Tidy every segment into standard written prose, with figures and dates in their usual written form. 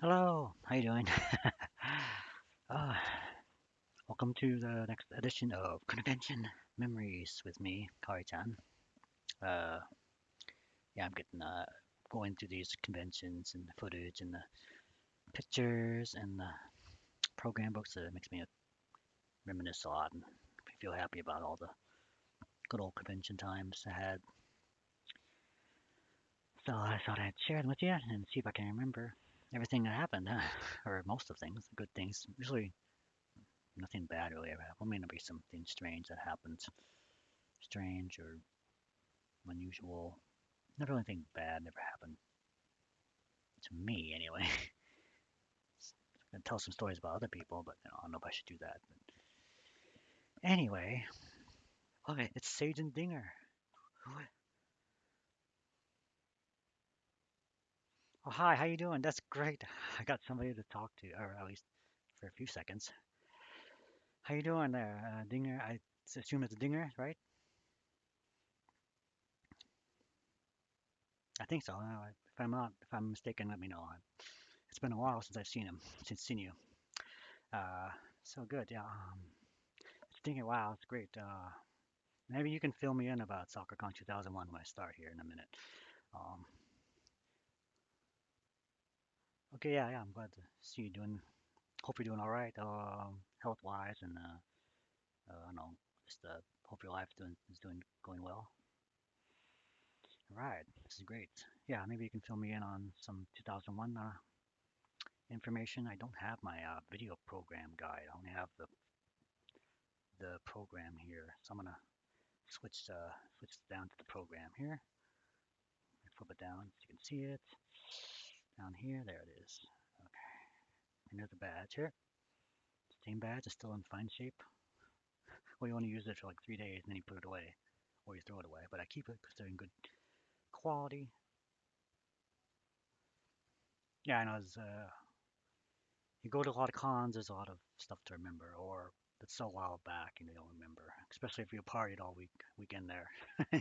Hello, how you doing? uh, Welcome to the next edition of Convention Memories with me, Kari-chan. Uh, yeah, I'm getting going through these conventions and the footage and the pictures and the program books. It makes me reminisce a lot and feel happy about all the good old convention times I had. So I thought I'd share them with you and see if I can remember everything that happened, or most of things, good things. Usually nothing bad really ever happened. May not be something strange that happens, strange or unusual. Never anything bad never happened to me anyway. I can tell some stories about other people, but I don't know if I should do that. But anyway, okay, it's Seijindinger. Oh hi, how you doing? That's great. I got somebody to talk to, or at least for a few seconds. How you doing there, Dinger? I assume it's a Dinger, right? I think so. If I'm not, if I'm mistaken, let me know. It's been a while since I've seen him, since seen you. Uh, so good, yeah. Dinger, wow, it's great. Maybe you can fill me in about Sakura Con 2001 when I start here in a minute. Um, okay, yeah, I'm glad to see you doing. Hope you're doing all right, health-wise, and I don't know, just hope your life is doing going well. All right, this is great. Yeah, maybe you can fill me in on some 2001 information. I don't have my video program guide. I only have the program here, so I'm gonna switch down to the program here. Flip it down so you can see it. Down here, there it is. Okay, and there's a badge here. Same badge is still in fine shape. Well, you only use it for like 3 days and then you put it away, or you throw it away. But I keep it because they're in good quality. Yeah, I know. You go to a lot of cons, there's a lot of stuff to remember, or it's so a while back and you don't remember. Especially if you partied all weekend there,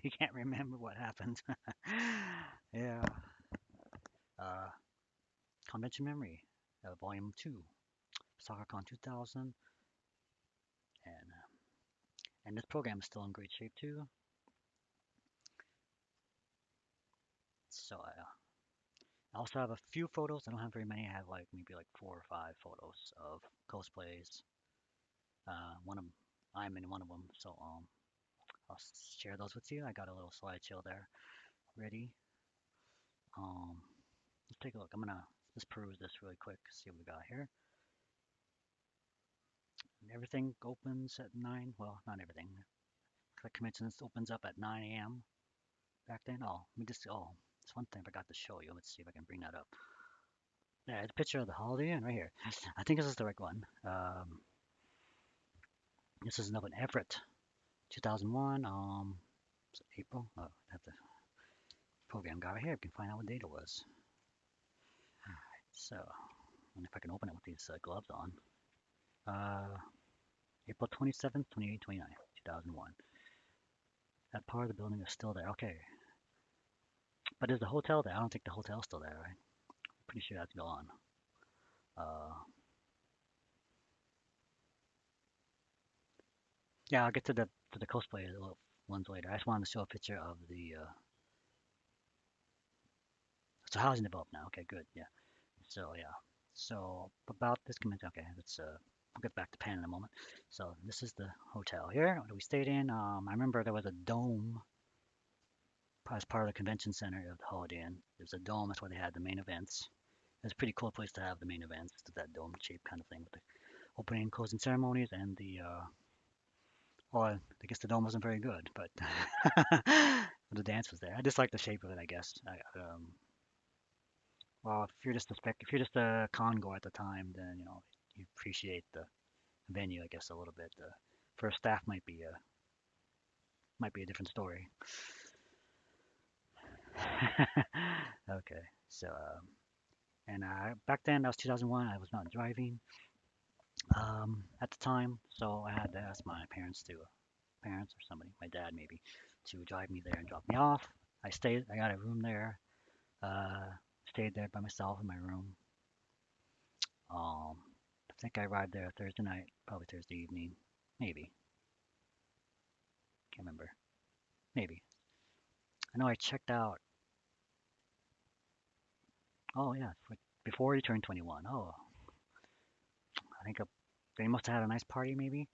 you can't remember what happened. Yeah. Uh, Convention Memory, Volume 2, SoccerCon 2000, and this program is still in great shape too. So I also have a few photos. I don't have very many. I have like maybe like 4 or 5 photos of cosplays. One of them, I'm in one of them, so I'll share those with you. I got a little slideshow there ready. Um, let's take a look. I'm gonna just peruse this really quick. See what we got here. Everything opens at 9. Well, not everything. The convention opens up at 9 a.m. back then. Oh, let me just. Oh, it's one thing I forgot to show you. Let's see if I can bring that up. Yeah, it's a picture of the Holiday Inn right here. I think this is the right one. This is another Everett, 2001. April. Oh, I have the program guide right here. You can find out what date it was. So, and if I can open it with these gloves on. Uh, April 27th, 28, 29, 2001. That part of the building is still there. Okay. But is the hotel there? I don't think the hotel's still there, right? Pretty sure that's gone. Uh, yeah, I'll get to the cosplay ones later. I just wanted to show a picture of the. So housing developed now. Okay, good. Yeah. So yeah. So about this convention. Okay, let's I'll get back to Pan in a moment. So this is the hotel here that we stayed in. I remember there was a dome as part of the convention center of the Holiday Inn. There's a dome. That's where they had the main events. It's a pretty cool place to have the main events. To that dome shape kind of thing with the opening and closing ceremonies and the well, I guess the dome wasn't very good, but the dance was there. I just like the shape of it, I guess. Well, if you're just a con goer at the time, then you appreciate the venue, I guess, a little bit. For staff, might be a different story. Okay, so and back then that was 2001. I was not driving at the time, so I had to ask my parents or somebody, my dad maybe, to drive me there and drop me off. I got a room there. Uh, Stayed there by myself in my room. I think I arrived there Thursday night, probably Thursday evening, maybe. Can't remember. Maybe. I know I checked out. Oh yeah, before you turned 21. Oh, I think they must have had a nice party maybe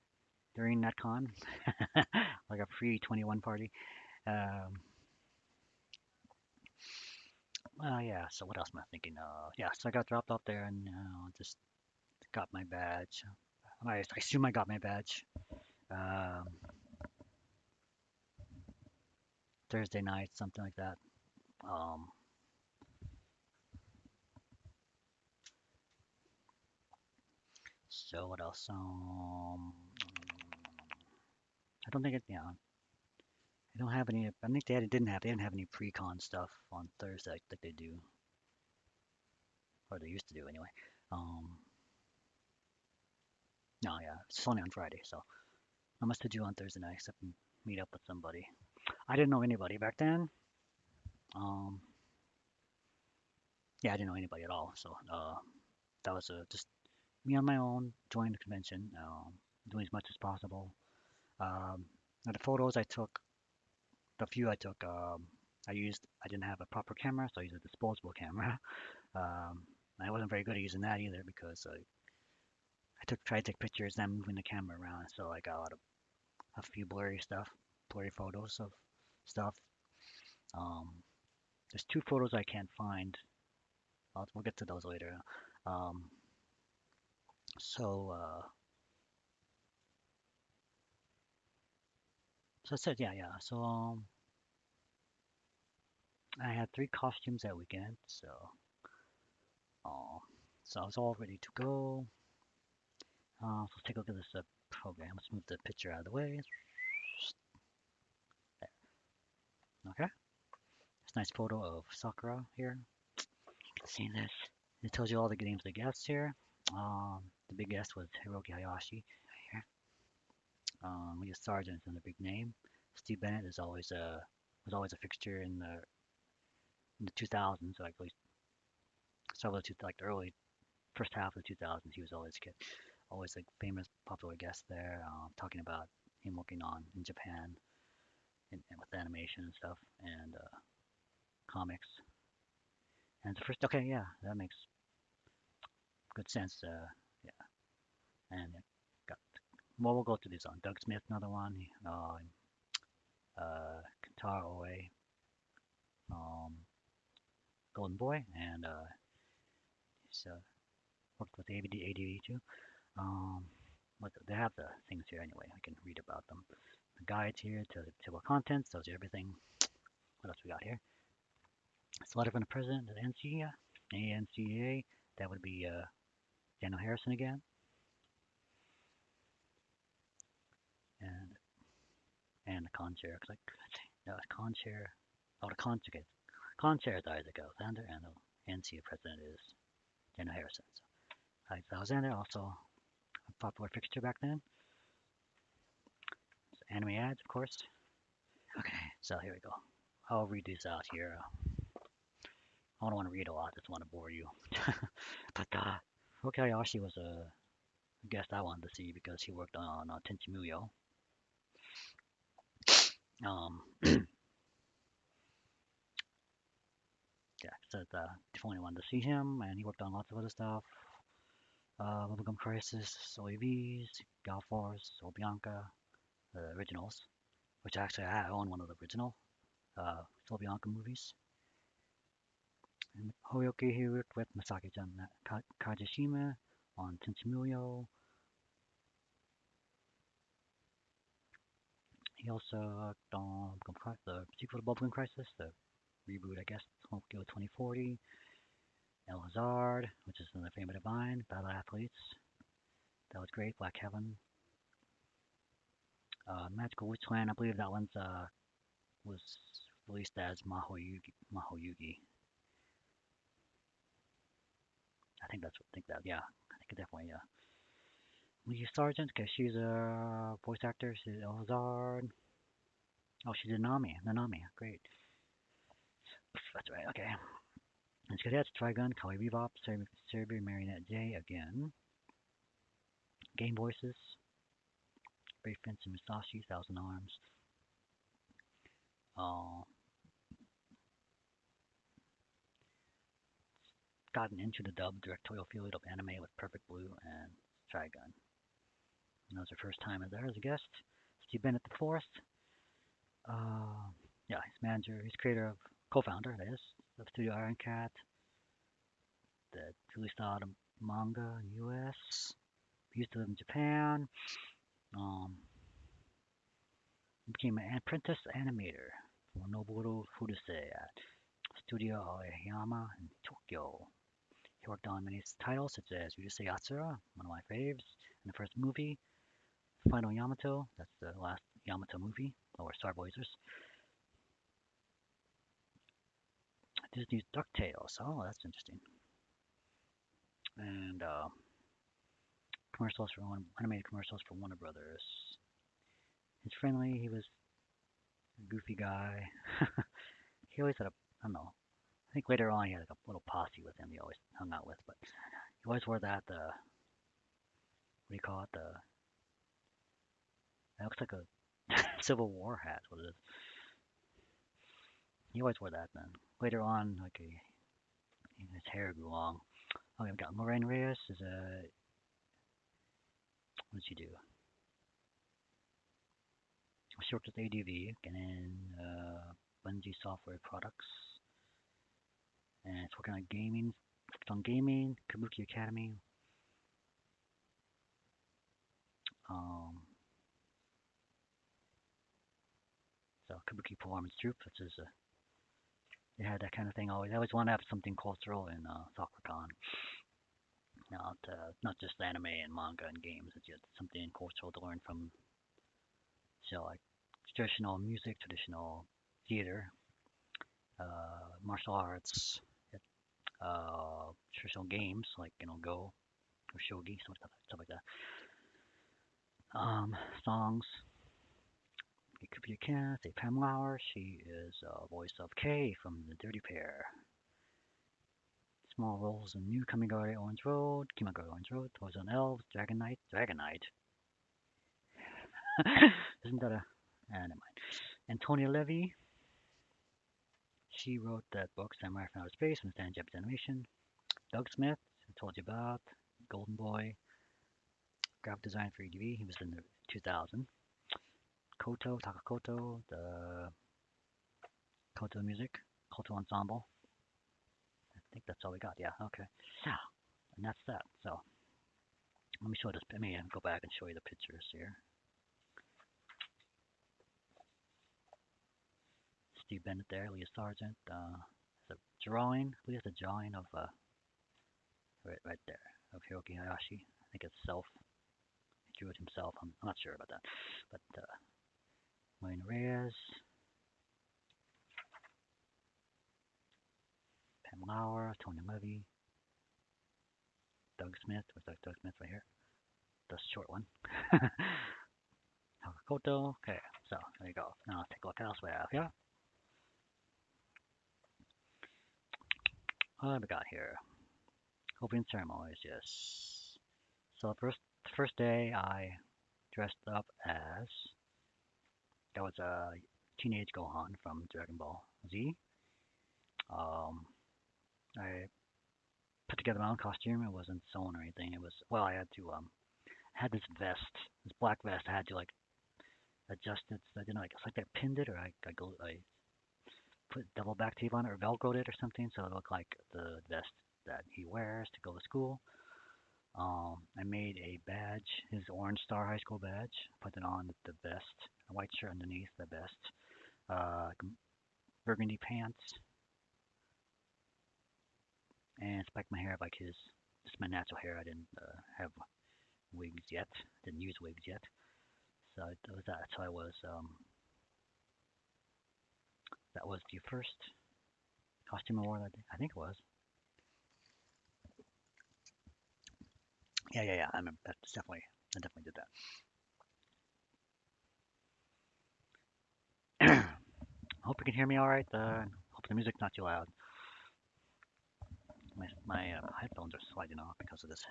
during that con, like a pre-21 party. Um, yeah. So what else am I thinking? Yeah. So I got dropped off there and just got my badge. I assume I got my badge. Um, Thursday night, something like that. Um, so what else? I don't think it. Yeah, I don't have any. I think they didn't have any pre-con stuff on Thursday like they do, or they used to do anyway. Um, no, yeah, it's only on Friday, so not much to do on Thursday night except meet up with somebody. I didn't know anybody back then. Um, yeah, I didn't know anybody at all. So that was just me on my own, joining the convention, doing as much as possible. Now the photos I took, the few I took, I didn't have a proper camera, so I used a disposable camera. I wasn't very good at using that either because tried to take pictures, then moving the camera around, so I got a few blurry photos of stuff. Um, there's two photos I can't find. We'll get to those later. Um, so, so I said, yeah, yeah. So, I had three costumes that weekend. Uh, so I was all ready to go. So let's take a look at this program. Let's move the picture out of the way. Okay. It's a nice photo of Sakura here. See this? It tells you all the names of the guests here. The big guest was Hiroki Hayashi. Here. We use Sergeant as a big name. Steve Bennett is always a was always a fixture in the 2000s, like at least several of like the early first half of the 2000s. He was always like famous popular guest there, talking about him working on in Japan and with animation and stuff and comics. And the first, okay, yeah, that makes good sense. Yeah, and got well, we'll go through these on Doug Smith, another one. Kentaro Oe, um, Golden Boy, and he's worked with ADV too. But they have the things here anyway. I can read about them. The guides here to the table of contents tells you everything. What else we got here? It's a letter from the president of the ANCA. That would be Daniel Harrison again. And and the con chair. Like, no, the con chair. Oh, the con chair is Isaac Alexander, and the NCA president is Daniel Harrison. So Isaac Alexander, also a popular fixture back then. So anime ads, of course. Okay. So here we go. I'll read these out here. I don't want to read a lot. Just want to bore you. But Hokayashi was a guest I wanted to see because he worked on Tenchimuyo. Um, yeah, so definitely wanted to see him, and he worked on lots of other stuff. Bubblegum Crisis, OAVs, Gal Force, Soul Bianca, the originals, which actually I own one of the original Soul Bianca movies. And Hoyoki, he worked with Masaki-chan Kajishima on Tenchimuyo. He also worked on the sequel to Bubblegum Crisis, the reboot, I guess, Tokyo 2040. El Hazard, which is another favorite of mine, Battle Athletes. That was great. Black Heaven. Magical Witchland, I believe that one's was released as Mahoyugi. Yeah, I think it definitely, Lee Sargent, because she's a voice actor. She's Elzard. Oh, she did Nanami, great. That's right, okay. Let's get it. Trigun, Kawaii Bebop, Cerebi Marionette J again. Game Voices, Brave Fence and Musashi, Thousand Arms. Uh, Gotten into the dub directorial field of anime with Perfect Blue and Trigun. And that was her first time there as a guest. Steve Bennett the fourth. Yeah, he's manager, he's creator of, co-founder, that is, of Studio Iron Cat, that released out a manga in the U.S. He used to live in Japan. Um, he became an apprentice animator for Noboru Furuse at Studio Aoyama in Tokyo. He worked on many titles such as Urusei Yatsura, one of my faves, and the first movie, Final Yamato, that's the last Yamato movie, or Star Blazers. Disney's DuckTales, oh, that's interesting. And commercials for animated commercials for Warner Brothers. He's friendly, he was a goofy guy. He always had I don't know, I think later on he had like a little posse with him he always hung out with, but he always wore that, what do you call it, it looks like a Civil War hat, what it is. He always wore that then. Later on, like his hair grew long. Oh, we've got Lorraine Reyes is a, what did she do? She worked with ADV and in Bungie Software Products, and it's working on gaming. It's on gaming, Kabuki Academy. Um, so Kabuki Performance Troupe, which is they had that kind of thing always. I always want to have something cultural in Sakura Con. Not just anime and manga and games. It's just something cultural to learn from. So like traditional music, traditional theater, martial arts, traditional games like Go or shogi, stuff like that. Songs. It could be a cat, a Pam Lauer. She is voice of Kay from the Dirty Pair. Small roles in New Kamigari Orange Road, Kimagari Orange Road, Toys on Elves, Dragon Knight. Isn't that a? Never mind. And Tony Levy, she wrote that book, Samurai from Outer Space, from Stan Japanese Animation. Doug Smith, I told you about. Golden Boy, graphic design for EDV. He was in the 2000. Takakoto, the Koto music, Koto ensemble. I think that's all we got. Yeah, okay. And that's that. So let me show this. Let me go back and show you the pictures here. Steve Bennett there, Leah Sargent. It's a drawing. Leah's a drawing of right there of Hiroki Hayashi. I think it's self. He drew it himself. I'm not sure about that. But Wayne Reyes, Pam Lauer, Tony Levy, Doug Smith. What's that? Doug Smith right here. The short one. Takakoto. Okay, so there you go. Now let's take a look at what else we have here. What have we got here? Opening ceremonies, yes. So first day I dressed up as that was a teenage Gohan from Dragon Ball Z. Um, I put together my own costume. It wasn't sewn or anything. It was well, I had to had this vest, this black vest. I had to like adjust it. So I didn't like it's like I pinned it or I put double back tape on it or velcroed it or something so it looked like the vest that he wears to go to school. I made a badge, his Orange Star High School badge. Put it on the vest, a white shirt underneath the vest, burgundy pants, and spiked my hair like his. Just my natural hair. I didn't have wigs yet. Didn't use wigs yet. So that was that. So I was that was the first costume I wore that day. I think it was. Yeah. I remember. That's definitely. I definitely did that. Hope you can hear me all right. Hope the music's not too loud. My headphones are sliding off because of this.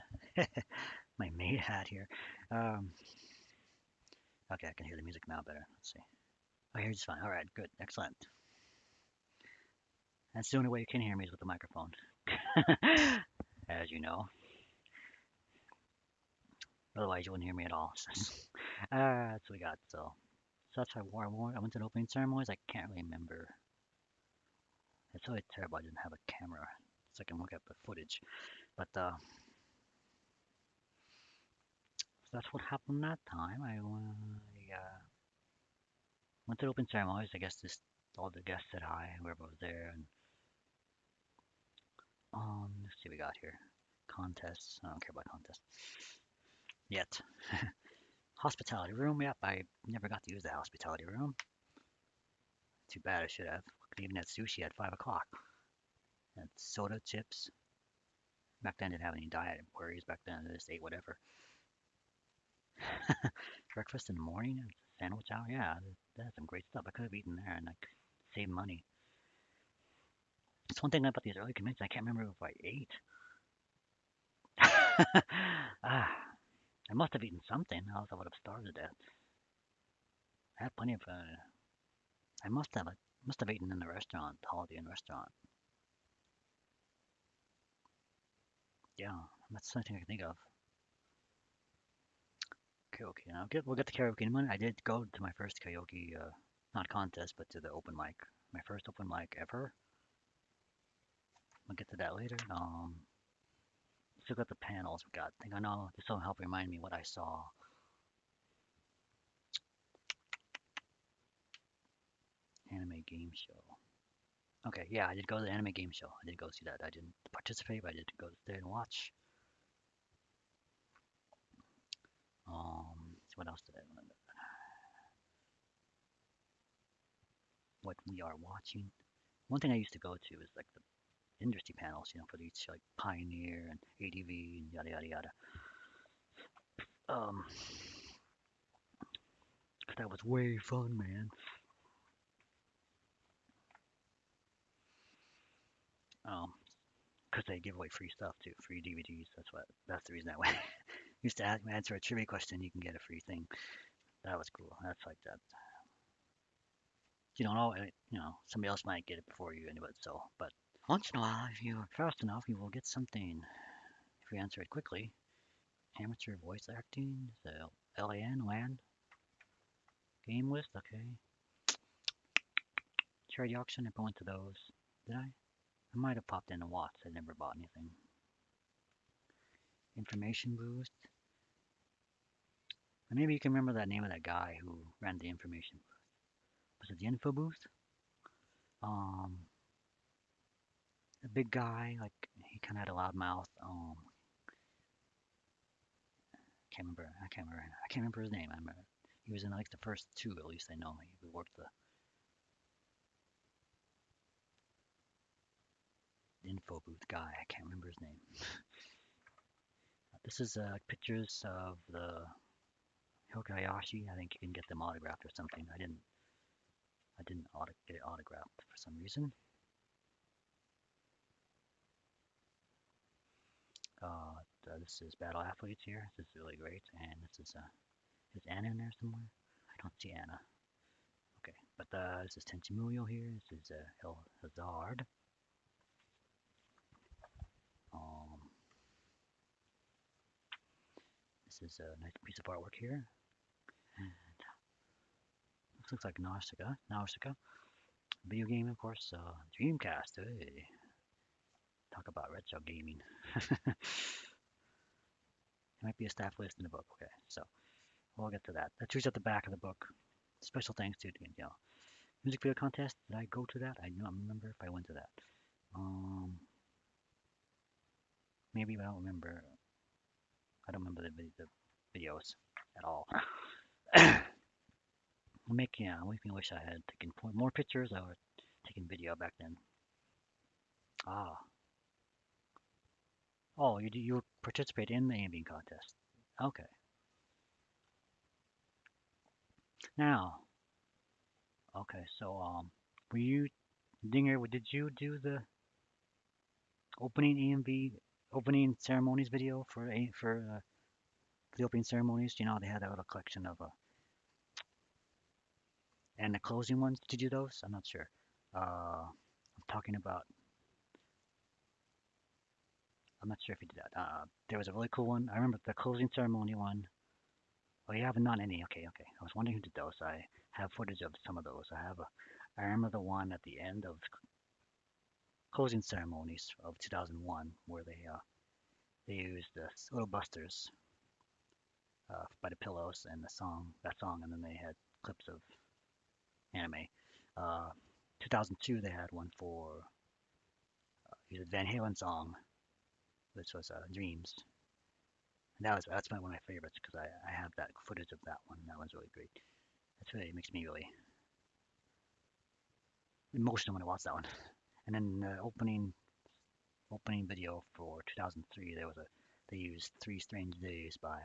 My maid hat here. Um, okay, I can hear the music now better. Let's see. I hear you just fine. All right, good, excellent. That's the only way you can hear me is with the microphone, as you know. Otherwise, you wouldn't hear me at all. That's what we got. So that's how I wore. I went to the opening ceremonies. I can't really remember. It's really terrible. I didn't have a camera, so I can look at the footage. But so that's what happened that time. Went to the open ceremonies. I guess just all the guests said hi, whoever was there, and let's see what we got here. Contests. I don't care about contests yet. Hospitality room. Yep, I never got to use the hospitality room. Too bad. I should have. Even had sushi at 5 o'clock. And soda, chips. Back then, I didn't have any diet worries. Back then, I just ate whatever. Breakfast in the morning, and sandwich hour. Yeah, that's some great stuff. I could have eaten there and like saved money. It's one thing about these early conventions. I can't remember if I ate. ah, I must have eaten something, else I would have starved to death. I had plenty of. I must have eaten in the restaurant, the Holiday Inn restaurant. Yeah, that's the only thing I can think of. Karaoke. Now we'll get the karaoke in a minute. I did go to my first karaoke, not contest, but to the open mic. My first open mic ever. We'll get to that later. Still got the panels we got. I think I know this will help remind me what I saw. Anime game show. Okay, yeah, I did go to the anime game show. I did go see that. I didn't participate, but I did go there and watch. What else did I remember? What we are watching. One thing I used to go to is like the industry panels, for each like Pioneer and ADV and yada yada yada. Um, 'Cause that was way fun, man. Um, 'Cause they give away free stuff too, free DVDs. That's the reason I went. Used to answer a trivia question, you can get a free thing. That was cool. That's like that. You don't know, somebody else might get it before you anyway. But once in a while, if you're fast enough, you will get something if you answer it quickly. Amateur voice acting, the LAN game list. Okay. Charity auction. Never went to those. Did I? I might have popped in and watched. I never bought anything. Information boost. And maybe you can remember that name of that guy who ran the information booth. Was it the info booth? Um, a big guy, like he kind of had a loud mouth. Can't remember. I can't remember. I can't remember his name. I remember he was in like the first two, at least I know. He worked the info booth guy. I can't remember his name. This is pictures of the Hikoyashi, I think you can get them autographed or something. I didn't get it autographed for some reason. This is Battle Athletes here. This is really great. And this is Anna in there somewhere? I don't see Anna. Okay, but this is Tenchimuyo here. This is El Hazard. Um, this is a nice piece of artwork here. And this looks like Nausicaa. Nausicaa. Video game, of course. Dreamcast. Hey, talk about retro gaming. It might be a staff list in the book. Okay, so we'll get to that. That's who's at the back of the book. Special thanks to music video contest. Did I go to that? I don't remember if I went to that. Um, Maybe, but I don't remember. I don't remember the videos at all. Make me wish I had taken more pictures or taken video back then. Ah, oh, you participate in the aiming contest. Okay, now, okay, so were you Dinger? Did you do the opening AMV opening ceremonies video for the opening ceremonies? You know they had a little collection of and the closing ones. Did you do those? I'm not sure. I'm talking about. I'm not sure if you did that. There was a really cool one. I remember the closing ceremony one. Oh, you haven't done any. Okay, okay. I was wondering who did those. I have footage of some of those. I remember the one at the end of closing ceremonies of 2001 where they used the Little Busters by the Pillows and that song, and then they had clips of anime. Uh, 2002 they had one for the Van Halen song, which was Dreams. And that's one of my favorites because I have that footage of that one. That one's really great. That's really makes me really emotional when I watch that one. And then the opening video for 2003, they used Three Strange Days by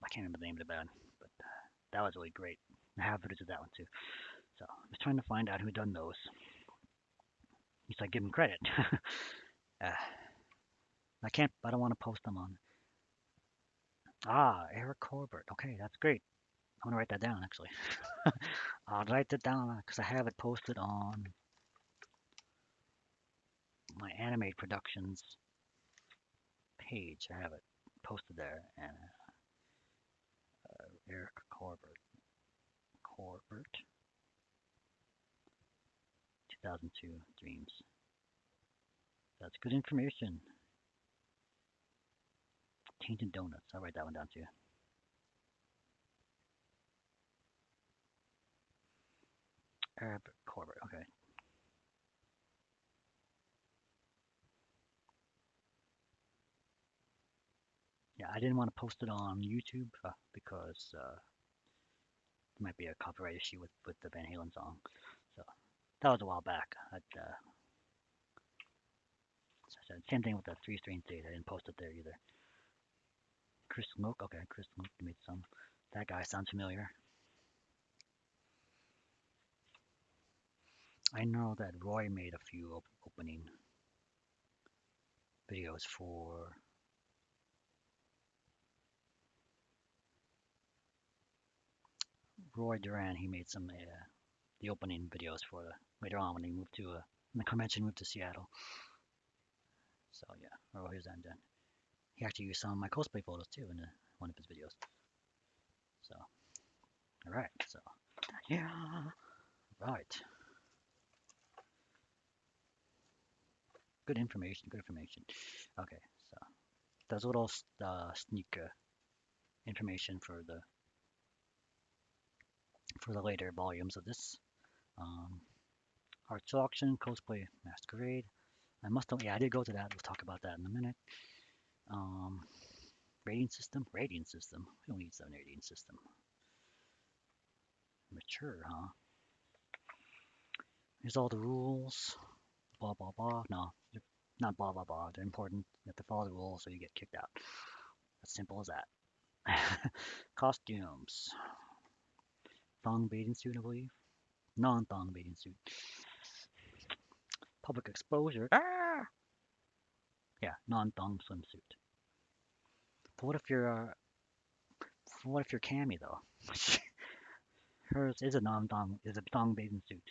I can't remember the name of the band, but that was really great. I have footage of that one too. So I was trying to find out who done those. At least I give them credit. uh, I don't want to post them on. Ah, Eric Corbett. Okay, that's great. I want to write that down actually. I'll write that down because I have it posted on my Animate Productions page. I have it posted there, and Eric Corbett, 2002 Dreams. That's good information. Tainted Donuts. I'll write that one down too. Eric Corbett. Okay. Yeah, I didn't want to post it on YouTube because there might be a copyright issue with the Van Halen song. So that was a while back. Same thing with the Three Strange Days. I didn't post it there either. Chris Smoke. Okay, Chris Smoke made some. That guy sounds familiar. I know that Roy made a few opening videos for Roy Duran. He made some the opening videos for later on when he moved to when the convention moved to Seattle. So yeah, Roy's and then he actually used some of my cosplay photos too in one of his videos. So all right, so yeah, right, good information, good information. Okay, so there's a little sneak information for the later volumes of this. Um, Arts Auction, Cosplay Masquerade. I must have, yeah, I did go to that. We'll talk about that in a minute. Um, rating system. We don't need some rating system. Mature, huh? Here's all the rules. Blah blah blah. No, not blah blah blah. They're important. You have to follow the rules, or you get kicked out. As simple as that. Costumes. Thong bathing suit, I believe. Non-thong bathing suit. Public exposure. Ah! Yeah, non-thong swimsuit. But what if you're Cammy though? Hers is a non-thong, is a thong bathing suit.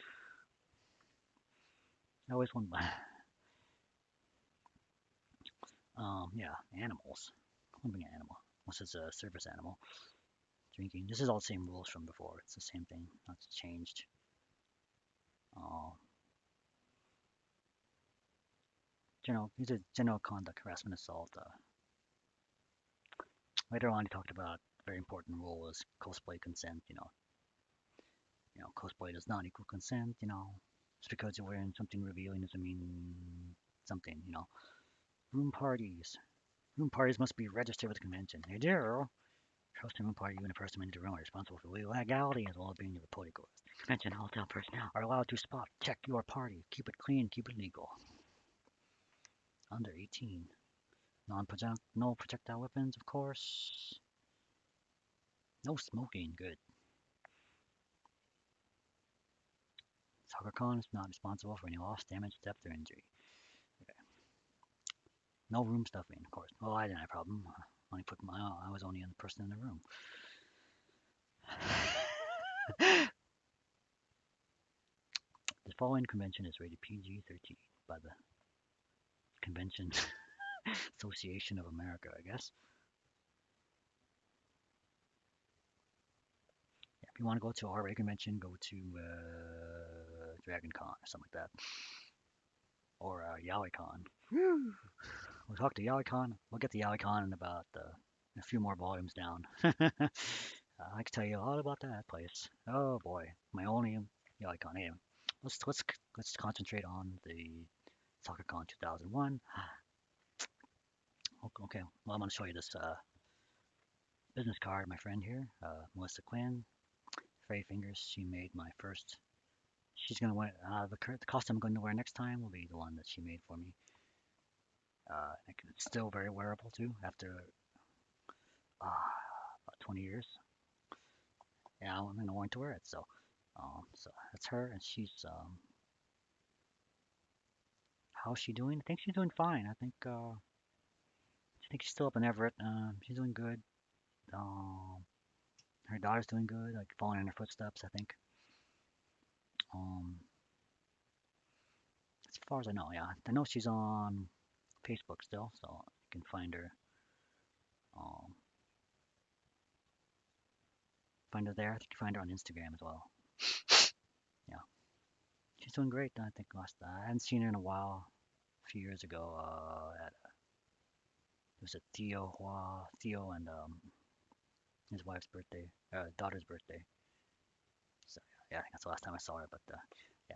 I always wonder. Yeah, animals. Clumping an animal. Unless it's a service animal. Drinking. This is all the same rules from before. It's the same thing. Nothing's changed. Uh, these are general conduct, harassment, assault. Later on, he talked about very important rule is cosplay consent. Cosplay does not equal consent. Just because you're wearing something revealing doesn't mean something. Room parties. Room parties must be registered with the convention. They do. Hosting a room party, you and a person in the room are responsible for legality as well as being the reporting course. Convention hotel personnel are allowed to spot check your party. Keep it clean, keep it legal. Under 18. No projectile weapons, of course. No smoking, good. Sakura Con is not responsible for any loss, damage, theft, or injury. Okay. No room stuffing, of course. Well, I didn't have a problem. I was only the person in the room. The following convention is rated PG-13 by the Convention Association of America, I guess. Yeah, if you want to go to a R-rated convention, go to Dragon Con or something like that, or Yaoi Con. We'll talk to Yaoi Con. We'll get the Yaoi Con in about a few more volumes down. I can tell you a lot about that place. Oh boy, my only Yaoi Con. Anyway, let's concentrate on the SoccerCon 2001. Okay, well I'm going to show you this business card. My friend here, Melissa Quinn, Freddy Fingers. She made my first. She's gonna wear the costume I'm going to wear next time will be the one that she made for me. It's still very wearable too after about 20 years. Yeah, I'm gonna want to wear it. So that's her, and how's she doing? I think she's doing fine. I think she's still up in Everett. She's doing good. Um, her daughter's doing good, like following in her footsteps. I think. Um, as far as I know, yeah, I know she's on Facebook still, so you can find her. Um, find her there. I think you find her on Instagram as well. Yeah, she's doing great. I think I hadn't seen her in a while. A few years ago, at it was a Theo and his wife's birthday, daughter's birthday. So yeah, that's the last time I saw her. But yeah,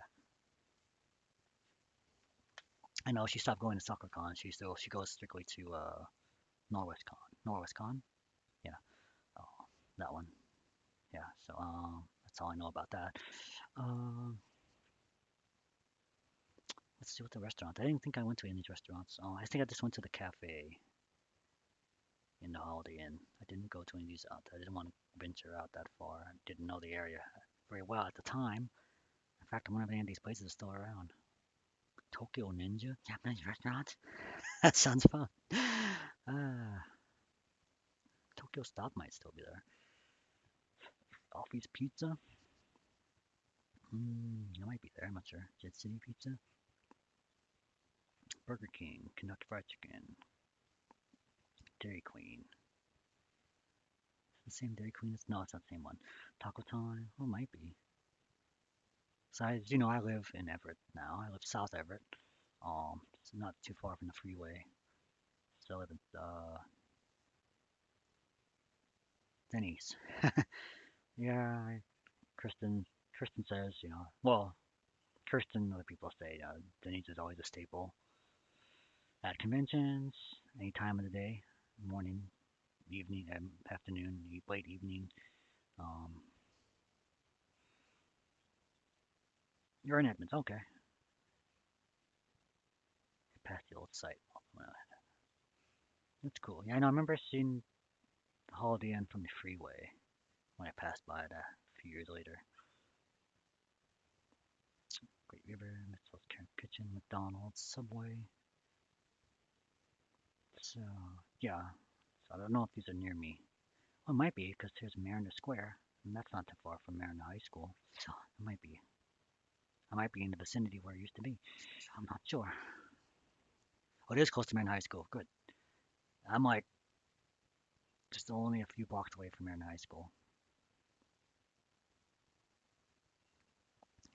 I know she stopped going to SoccerCon. She goes strictly to Norwest Con. Norwest Con, yeah, oh, that one. Yeah, so that's all I know about that. Um, let's see what the restaurant. I didn't think I went to any of these restaurants. I think I just went to the cafe in the Holiday Inn. I didn't go to any of these out. I didn't want to venture out that far. I didn't know the area very well at the time. In fact, I'm wondering if any of these places are still around. Tokyo Ninja Japanese restaurant. That sounds fun. Ah, Tokyo Stop might still be there. Alfie's Pizza. It might be there. I'm not sure. Jet City Pizza. Burger King. Kentucky Fried Chicken. Dairy Queen. The same Dairy Queen? No, it's not the same one. Taco Time. Oh, might be. So as you know, I live in Everett now. I live South Everett. It's not too far from the freeway. So I live in Denny's. Yeah, Kristen. Kristen says, well, Kirsten and other people say Denny's is always a staple at conventions, any time of the day, morning, evening, afternoon, late evening. Um, you're in Edmonds, okay. Past the old site. That's cool. Yeah, I know. I remember seeing Holiday Inn from the freeway when I passed by that a few years later. Great River, Mitchell's Kitchen, McDonald's, Subway. So, yeah. So I don't know if these are near me. Well, it might be because there's Mariner Square, and that's not too far from Mariner High School. So it might be. I might be in the vicinity where it used to be. I'm not sure. Oh, it is close to Mariner High School. Good. I'm like just only a few blocks away from Mariner High School.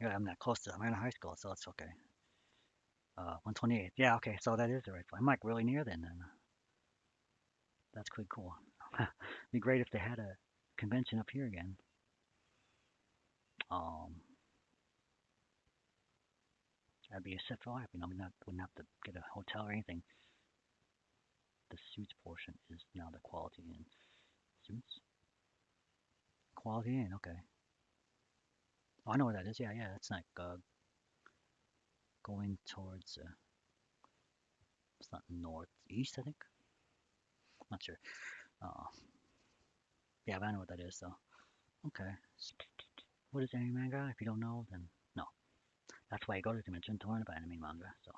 Yeah, I'm not close to Mariner High School, so it's okay. 128. Yeah, okay. So that is the right place. I'm like really near then. That's quite cool. It'd be great if they had a convention up here again. Um, that'd be a set for life. We not wouldn't have to get a hotel or anything. The suits portion is now the Quality Inn. Suits? Quality Inn, okay. Oh, I know where that is. Yeah, yeah. It's like going towards, it's not northeast, I think. Not sure. Uh, yeah, but I know what that is, though. Okay. What is anime manga? If you don't know, then no. That's why I go to the convention to learn about anime manga. So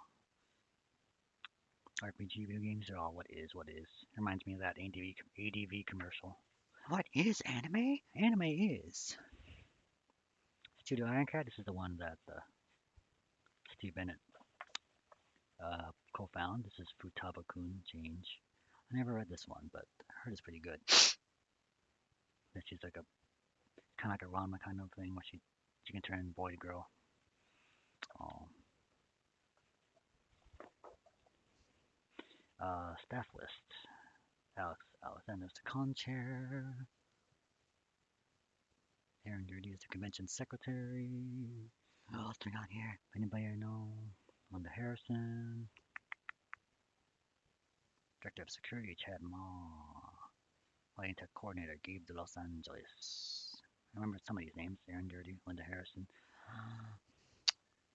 RPG video games are all what is, what is. Reminds me of that ADV commercial. What is anime? Anime is. Studio Ironcat, this is the one that Steve Bennett co-found. This is Futaba-kun Change. I never read this one, but I heard it's pretty good. That she's like a kind of like a Ranma kind of thing where she can turn boy to girl. Um, Staff list. Alexander's the con chair. Aaron Dirty is the convention secretary. What else we got here? Anybody I know? Linda Harrison. Director of Security, Chad Ma. Lighting Tech Coordinator, Gabe de Los Angeles. I remember some of these names. Aaron Dirty, Linda Harrison.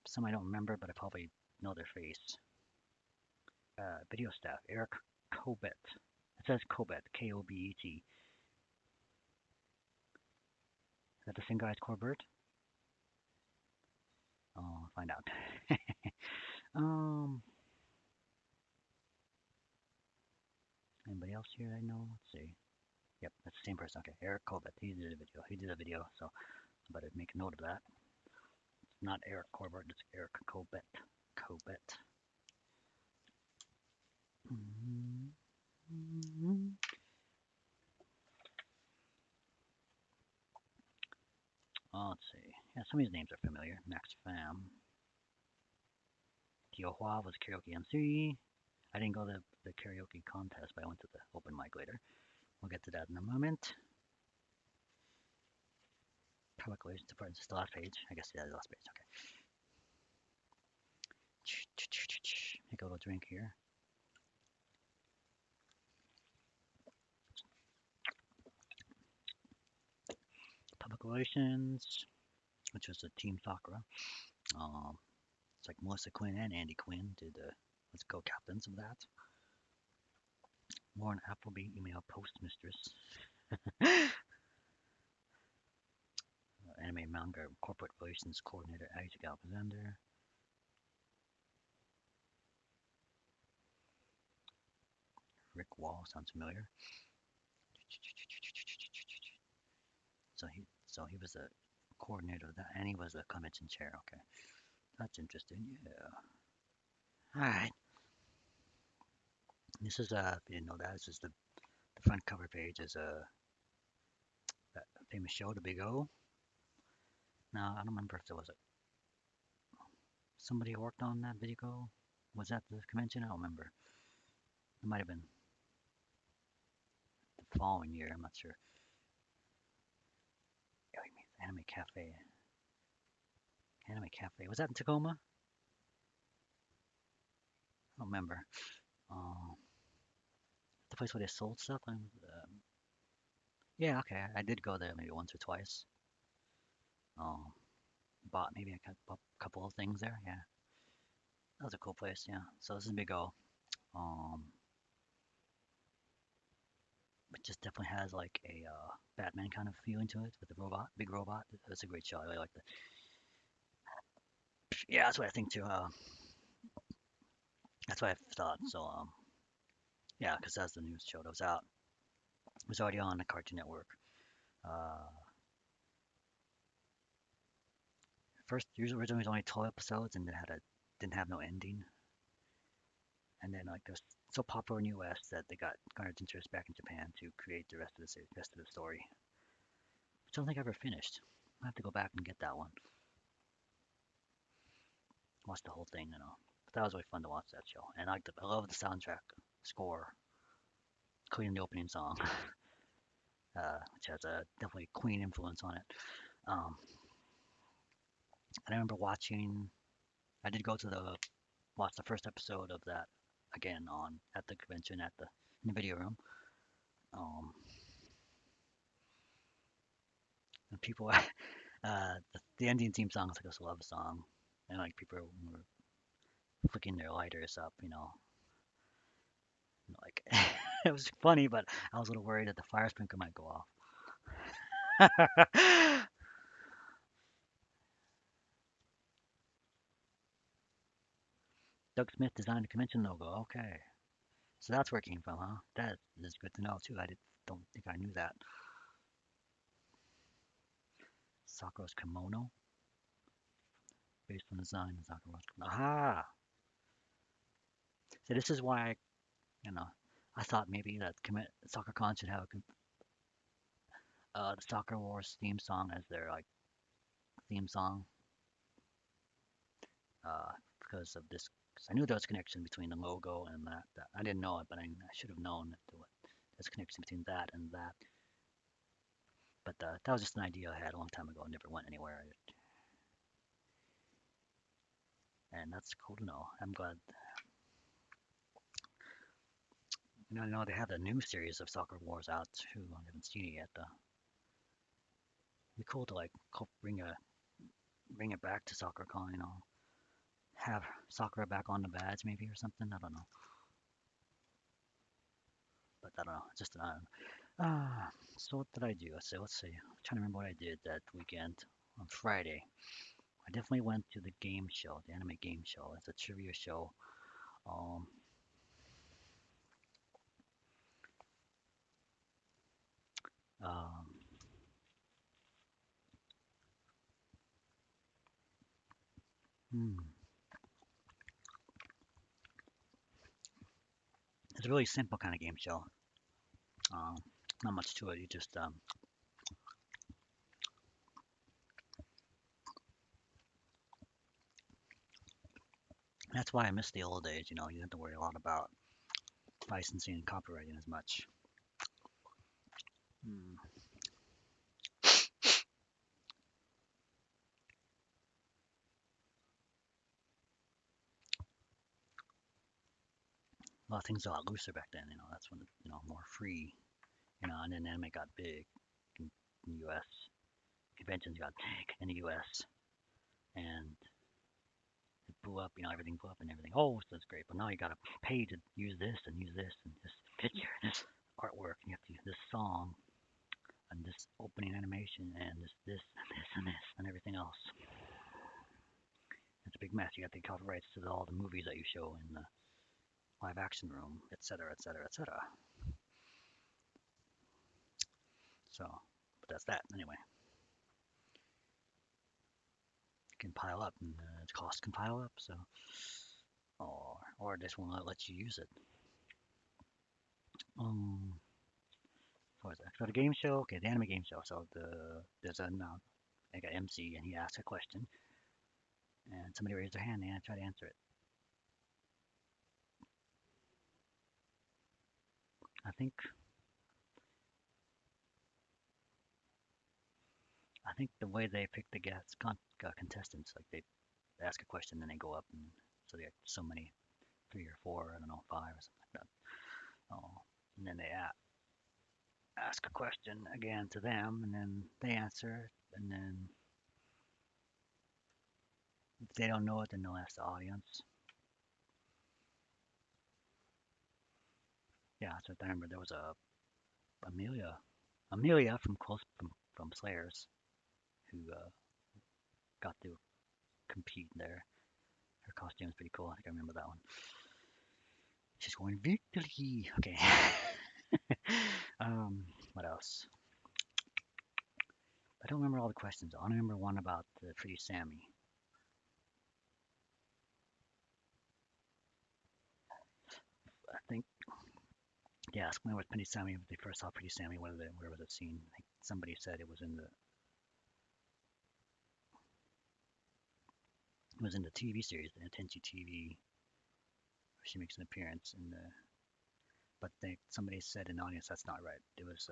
Some I don't remember, but I probably know their face. Video staff, Eric Kobet. It says Kobet, Kobet. Is that the same guy as Corbett? Oh, I'll find out. um, Anybody else here I know? Let's see. Yep, that's the same person. Okay, Eric Kobet. He did a video. So I better make a note of that. It's not Eric Corbett. It's Eric Kobet. Kobet. Oh, let's see. Yeah, some of these names are familiar. Max Pham. Tio Hua was karaoke MC. I didn't go to the karaoke contest, but I went to the open mic later. We'll get to that in a moment. Public relations department, the last page. I guess, yeah, the last page. Okay. Take a little drink here. Public relations, which was a Team Sakura. It's like Melissa Quinn and Andy Quinn did let's go captains of that. Lauren Appleby, email postmistress. Anime manga corporate relations coordinator Isaac Alexander. Rick Wall sounds familiar. So he was a coordinator of that, and he was a convention chair. Okay, that's interesting. Yeah. All right. This is if you didn't know that, this is the front cover page is that famous show, The Big O. Now I don't remember if there was somebody who worked on that video. Was that the convention? I don't remember. It might have been the following year. I'm not sure. Oh, you mean Anime Cafe? Anime Cafe. Was that in Tacoma? I don't remember. The place where they sold stuff. Yeah, okay. I did go there maybe once or twice. Um, Bought maybe a couple of things there. Yeah, that was a cool place. Yeah. So this is Big O. Um, It just definitely has like a Batman kind of feeling to it with the robot, big robot. It's a great show. I really like that. Yeah, that's what I think too. That's what I thought. So yeah, because that's the news show that was out. It was already on the Cartoon Network. Uh, First, usually originally it was only 12 episodes, and it had a didn't have no ending. And then like it was so popular in the U.S. that they got garnered interest back in Japan to create the rest of the story. Which I don't think I ever finished. I have to go back and get that one. Watch the whole thing, you know. But that was really fun to watch that show. And I love the soundtrack score, including the opening song, which has a definitely Queen influence on it. Um, and I remember watching. I did go to the watch the first episode of that again on at the convention at the in the video room. Um, and people, the ending theme song is like a love song, and like people were flicking their lighters up, like it was funny, but I was a little worried that the fire sprinkler might go off. Doug Smith designed the convention logo. Okay, so that's where it came from, huh? That is good to know too. Don't think I knew that. Sakura's kimono, based on the design of Sakura's kimono. Aha! So this is why, you know, I thought maybe that Sakura Con should have the Sakura Wars theme song as their like theme song, because of this. 'Cause I knew there was a connection between the logo and that. I didn't know it, but I should have known that there's a connection between that and that. But that was just an idea I had a long time ago. It never went anywhere, and that's cool to know. I'm glad. I know they have a new series of Sakura Wars out too. I haven't seen it yet. It'd be cool to like bring it back to Sakura Con. Have Sakura back on the badge maybe or something. I don't know, but I don't know. It's just an so what did I do? Let's see. I'm trying to remember what I did that weekend on Friday. I definitely went to the game show, the anime game show. It's a trivia show. Um, um, hmm. It's a really simple kind of game show. Um, Not much to it. You just that's why I miss the old days. You didn't have to worry a lot about licensing and copywriting as much. Hmm. A lot of things were a lot looser back then. That's when more free. And then anime got big in the U.S. Conventions got big in the U.S. and it blew up. Everything blew up and everything. Oh, so that's great. But now you gotta pay to use this and use this and this picture and this artwork. And you have to use this song and this opening animation and this and this and this and everything else. It's a big mess. You got to get copyrights to all the movies that you show in the live action room, etc., etc., etc. So, but that's that anyway. It can pile up, and the cost can pile up. So, or this will not let you use it. Um, what was that? So the game show, okay, the anime game show. So there's a like an MC, and he asks a question, and somebody raised their hand, and I try to answer it. I think I think the way they pick the contestants, like they ask a question, then they go up, and so they have so many, three or four, I don't know, five or something like that. Oh, and then they ask a question again to them, and then they answer, and then if they don't know it, then they'll ask the audience. Yeah, so I remember there was a Amelia. Amelia from from Slayers, who got to compete there. Her costume is pretty cool. I think I remember that one. She's going victory. Okay. What else? I don't remember all the questions. I only remember one about Pretty Sammy. I think, yeah, when was Pretty Sammy? They first saw Pretty Sammy. Where was it seen? I think somebody said it was in the TV series, the Intensi TV. She makes an appearance in the, but somebody said in the audience that's not right. It was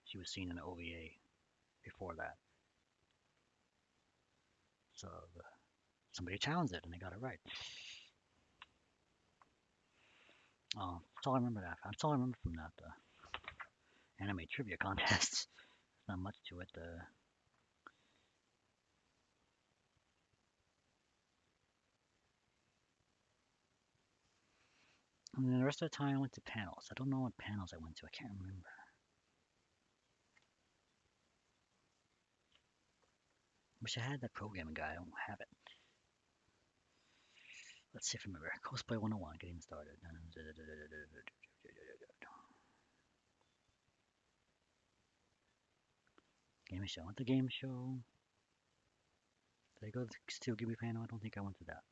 she was seen in the OVA before that. So somebody challenged it and they got it right. That's all I remember that. That's all I remember from that anime trivia contest. Not much to it. And then the rest of the time I went to panels. I don't know what panels I went to. I can't remember. Wish I had that programming guy. I don't have it. Let's see if I remember. Cosplay 101, getting started. Game show. Went to game show. Did I go to the Steel Ghibli panel? I don't think I went to that.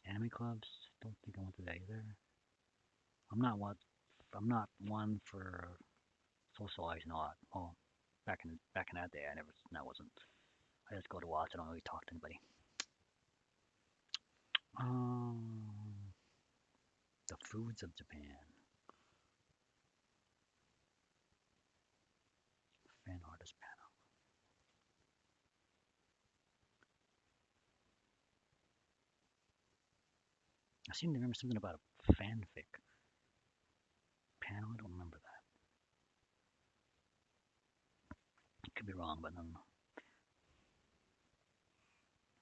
Anime clubs. Don't think I went to that either. I'm not what. I'm not one for socializing a lot. Well, back in that day, I never. That wasn't. I just go to watch. I don't really talk to anybody. Um, the foods of Japan. Fan artist panel. I seem to remember something about a fanfic panel. I don't remember that. Could be wrong, but I don't know.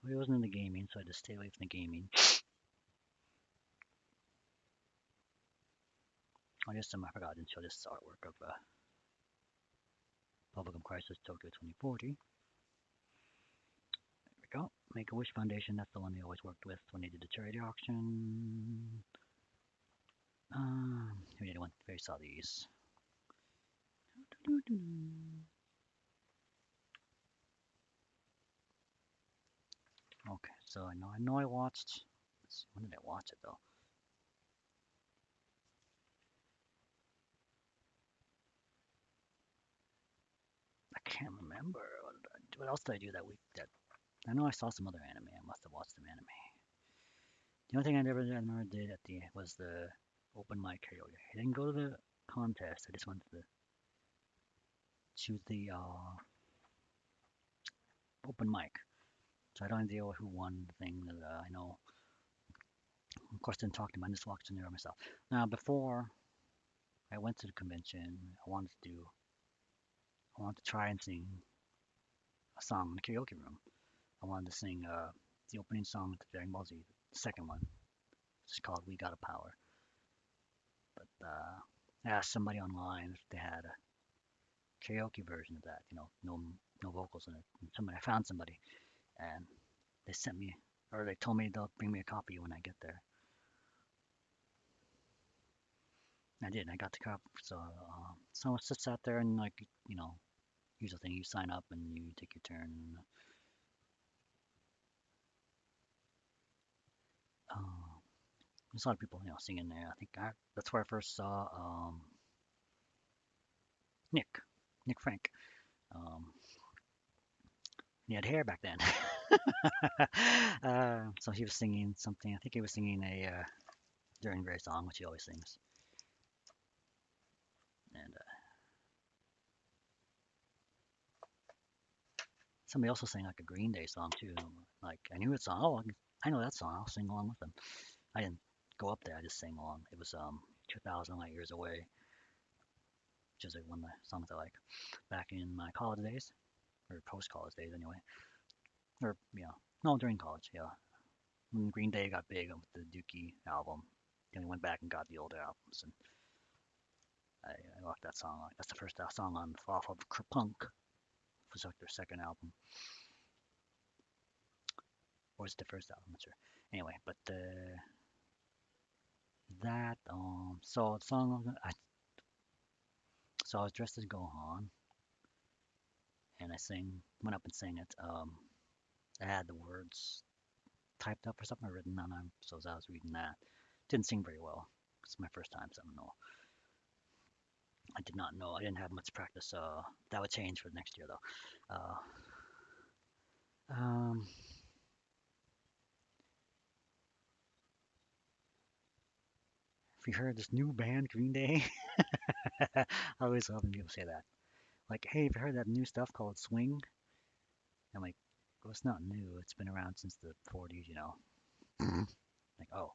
Well, it wasn't in the gaming, so I had to stay away from the gaming. I guess I forgot I didn't show this artwork of Bubblegum Crisis Tokyo 2040. There we go. Make a Wish Foundation. That's the one they always worked with when they did the charity auction. We did one. Very saw these. Okay, so I know I watched. Let's see, when did I watch it though? I can't remember. What else did I do that week? That I know I saw some other anime. I must have watched some anime. The only thing I never did at the was the open mic karaoke. I didn't go to the contest. I just went to choose the open mic. So I don't know who won the thing. That I know. Of course, didn't talk to him. I just walked in there myself. Now, before I went to the convention, I wanted to try and sing a song in the karaoke room. I wanted to sing the opening song to Dragon Ball Z, the second one. It's called "We Got a Power." But I asked somebody online if they had a karaoke version of that. No vocals in it. And I found somebody, and they sent me, or they told me they'll bring me a copy when I get there. I did. I got the copy. So I just sat there and usual thing. You sign up and you take your turn. Uh, there's a lot of people, singing there. That's where I first saw Nick, Nick Frank. Um, he had hair back then. So he was singing something. I think he was singing a During Gray song, which he always sings. And somebody also sang like a Green Day song too. Like I knew that song. Oh, I know that song. I'll sing along with them. I didn't go up there. I just sang along. It was 2,000 Light Years Away, which is like one of the songs I like back in my college days or post college days anyway. Or no, during college. Yeah, when Green Day got big with the Dookie album, then we went back and got the older albums and I like that song. That's the first song on off of Kerplunk, was like their second album, or it's the first album, I'm not sure. Anyway, but that so the song so I was dressed as Gohan and I went up and sang it. I had the words typed up or something written on them, so as I was reading that, didn't sing very well. It's my first time, so I don't know. I did not know. I didn't have much practice. That would change for next year though. Um, if you heard this new band, Green Day, I always love when people say that. Like, hey, have you heard that new stuff called swing? I'm like, well, it's not new. It's been around since the 40s, you know. Like, oh.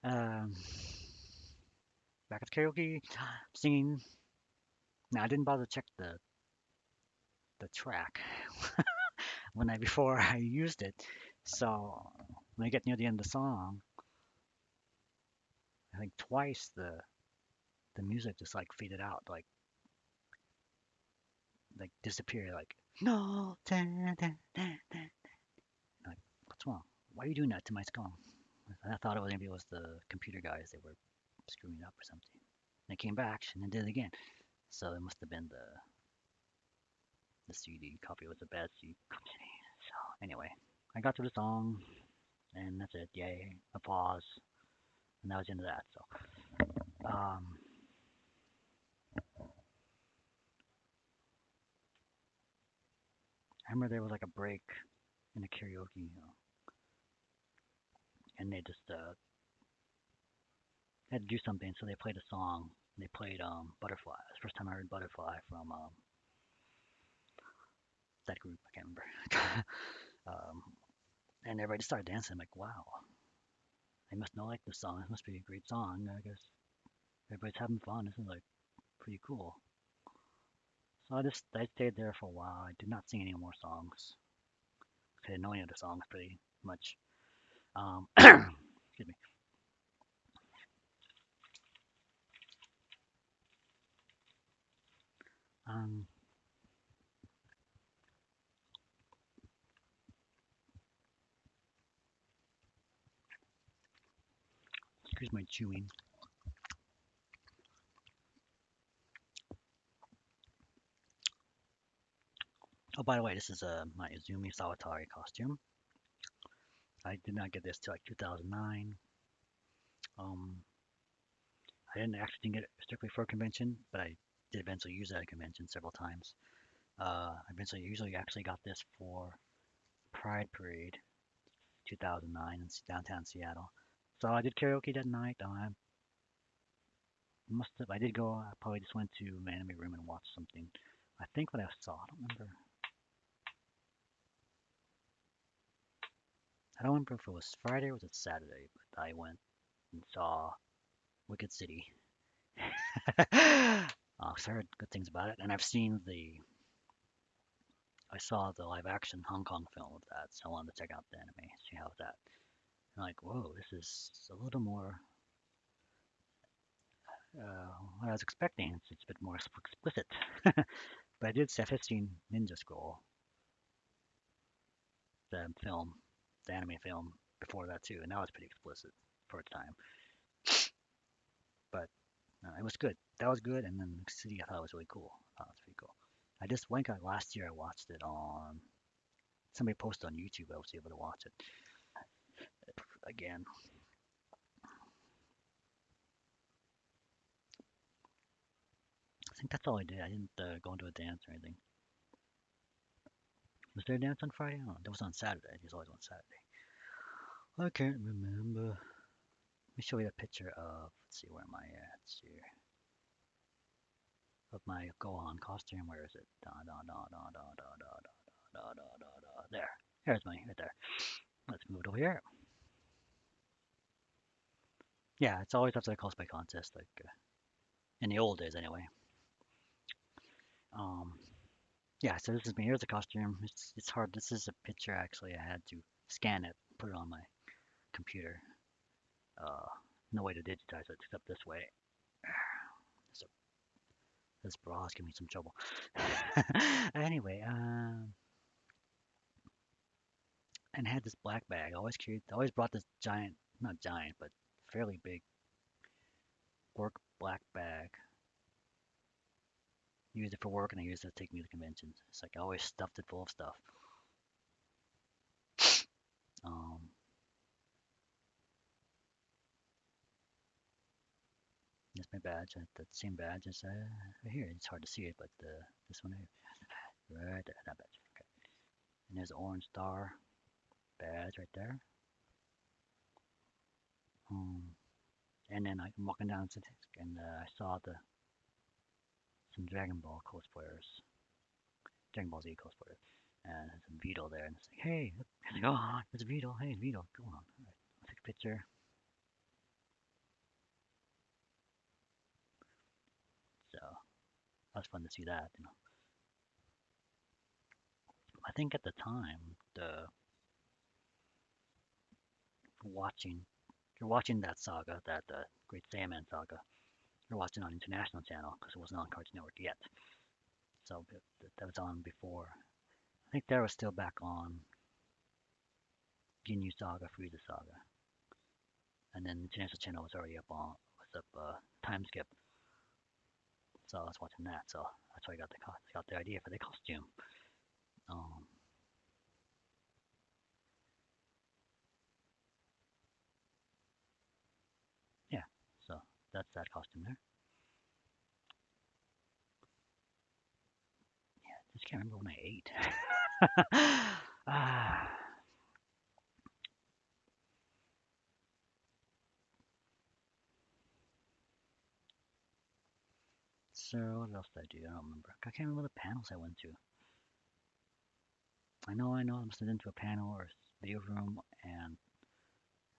um, back at karaoke, singing. Now, I didn't bother to check the track one night before I used it. So when I get near the end of the song, I think twice the music just like faded out, like disappeared, like no, dun, dun, dun, dun. Like what's wrong? Why are you doing that to my song? I thought it was maybe it was the computer guys they were screwing up or something. And it came back and then did it again. So it must have been the CD copy was a bad CD company. So anyway, I got to the song and that's it. Yay, applause, and that was into that. So I remember there was like a break in the karaoke, and they just had to do something, so they played a song. They played Butterfly. It was the first time I heard Butterfly from that group. I can't remember. um, and everybody just started dancing. I'm like, wow, they must know like this song. This must be a great song. I guess everybody's having fun. This is like pretty cool. So I stayed there for a while. I did not sing any more songs. I didn't know any of the songs pretty much. Excuse me. Um, Excuse my chewing. Oh, by the way, this is my Izumi Sawatari costume. I did not get this till like 2009. Um, I didn't actually get it strictly for a convention, but I did eventually use it at a convention several times. I eventually usually actually got this for Pride Parade 2009 in downtown Seattle. So I did karaoke that night. I did go, I probably just went to my anime room and watched something. I think what I saw, I don't remember if it was Friday or was it Saturday, but I went and saw Wicked City. 'Cause I heard good things about it, and I saw the live action Hong Kong film of that, so I wanted to check out the anime, see how that. I'm like, whoa, this is a little more what I was expecting. It's a bit more explicit. But I did see 15 Ninja Scroll, the film, the anime film before that too, and that was pretty explicit for its time. But it was good. That was good, and then City I thought was really cool. I thought it was pretty cool. I just went last year. I watched it on somebody posted on YouTube. I was able to watch it again. I think that's all I did. I didn't go into a dance or anything. Was there a dance on Friday? No, that was on Saturday. It was always on Saturday. I can't remember. Let me show you a picture of. Let's see, where am I at here? Of my Gohan costume. Where is it? Da da da da da da da da da da da da. There. There's my right there. Let's move it over here. Yeah, it's always after the cosplay contest, like in the old days anyway. Um, yeah, so this is me. Here's the costume. It's hard. This is a picture actually. I had to scan it, put it on my computer. Uh, no way to digitize it except this way. This bra is giving me some trouble. Anyway, and had this black bag. I always carried, I always brought this giant, not giant, but fairly big work black bag. Used it for work and I used it to take me to conventions. It's like I always stuffed it full of stuff. Um, that's my badge. That same badge is right here. It's hard to see it, but this one here, right there, that badge. Okay. And there's an orange star badge right there. Um, and then I'm walking down and I saw some Dragon Ball cosplayers, Dragon Ball Z cosplayers, and there's some Vito there, and it's like, hey, it's like, oh, there's a Vito. Hey, Vito, come on. All right, I'll take a picture. So that was fun to see that. I think at the time, the watching you're watching that saga, that Great Saiyaman saga. You're watching on International Channel because it wasn't on Cartoon Network yet. So that was on before. I think that was still back on Ginyu Saga, Frieza Saga, and then International Channel was already up on was up time skip. So I was watching that. So that's why I got the idea for the costume. Um, yeah. So that's that costume there. Yeah, I just can't remember when I ate. ah, so what else did I do? I don't remember. I can't remember the panels I went to. I know. I must have been to a panel or video room and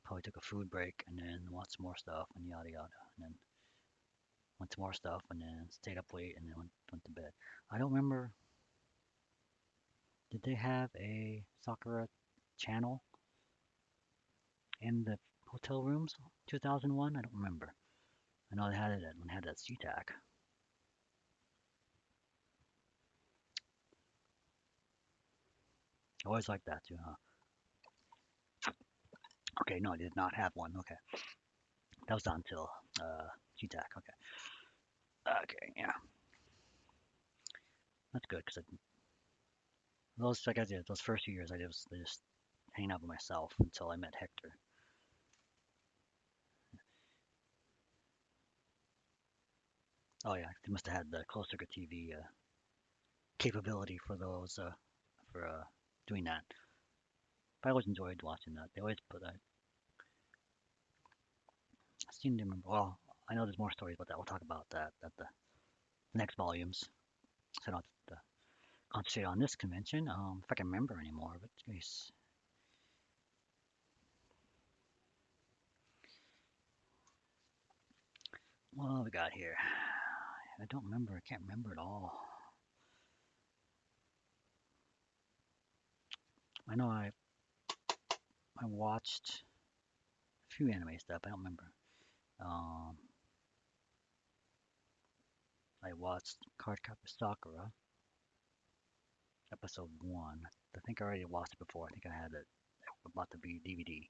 probably took a food break and then watched some more stuff and yada yada. And then went to more stuff and then stayed up late and then went to bed. I don't remember. Did they have a Sakura channel in the hotel rooms? 2001? I don't remember. I know they had it at when they had that SeaTac. I always liked that too, huh? Okay, no, I did not have one. Okay, that was not until SeaTac. Okay, okay, yeah, that's good because those like I did those first few years I just hanging out by myself until I met Hector. Oh yeah, they must have had the closed circuit TV capability for those for doing that. But I always enjoyed watching that. They always put I seem to remember. Well, I know there's more stories about that. We'll talk about that at the next volumes. So I don't have to concentrate on this convention. If I can remember anymore. But geez. What we got here? I don't remember. I can't remember at all. I know I watched a few anime stuff. I don't remember. Um, I watched Cardcaptor Sakura episode one. I think I already watched it before. I think I had it. I bought the DVD.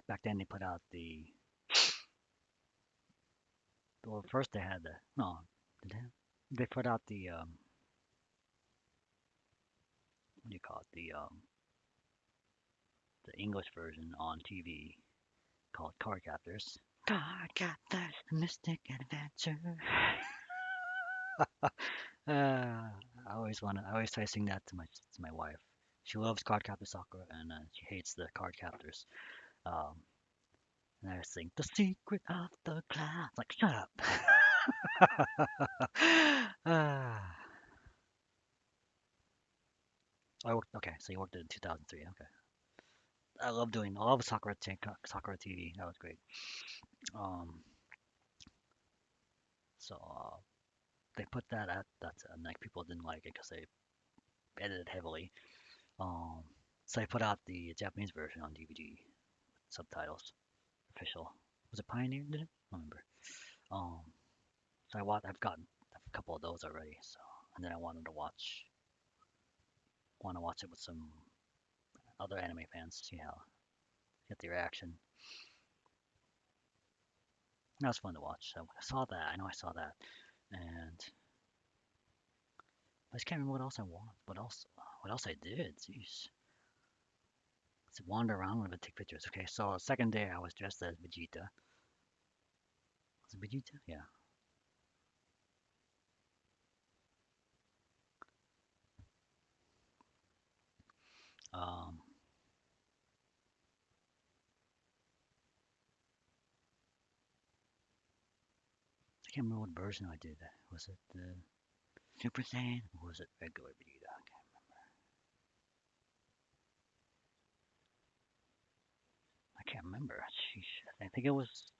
Back then they put out the well first they had the no did they put out the what do you call it the English version on TV called Card Captors. Card Captors, Mystic Adventure. I always try to sing that to my wife. She loves Card Captor Sakura and she hates the Card Captors. Um, and I sing the secret of the cloud. Like shut up. Ah. I worked. Okay, so you worked in 2003. Okay, I love Sakura TV. That was great. Um, so they put that at that's and like people didn't like it because they edited heavily. Um, so they put out the Japanese version on DVD, subtitles, official. Was it Pioneer? Did it? I don't remember. Um, so I've couple of those already. So, and then I want to watch it with some other anime fans, see how get the reaction. That was fun to watch. So I saw that. I know I saw that, and I just can't remember what else I want. What else I did? Jeez. Let's wander around and take pictures. Okay, so second day I was dressed as Vegeta. Was it Vegeta? Yeah. Um, I can't remember what version I did. Was it the Super Saiyan or was it regular Vegeta? I can't remember. Sheesh. I think it was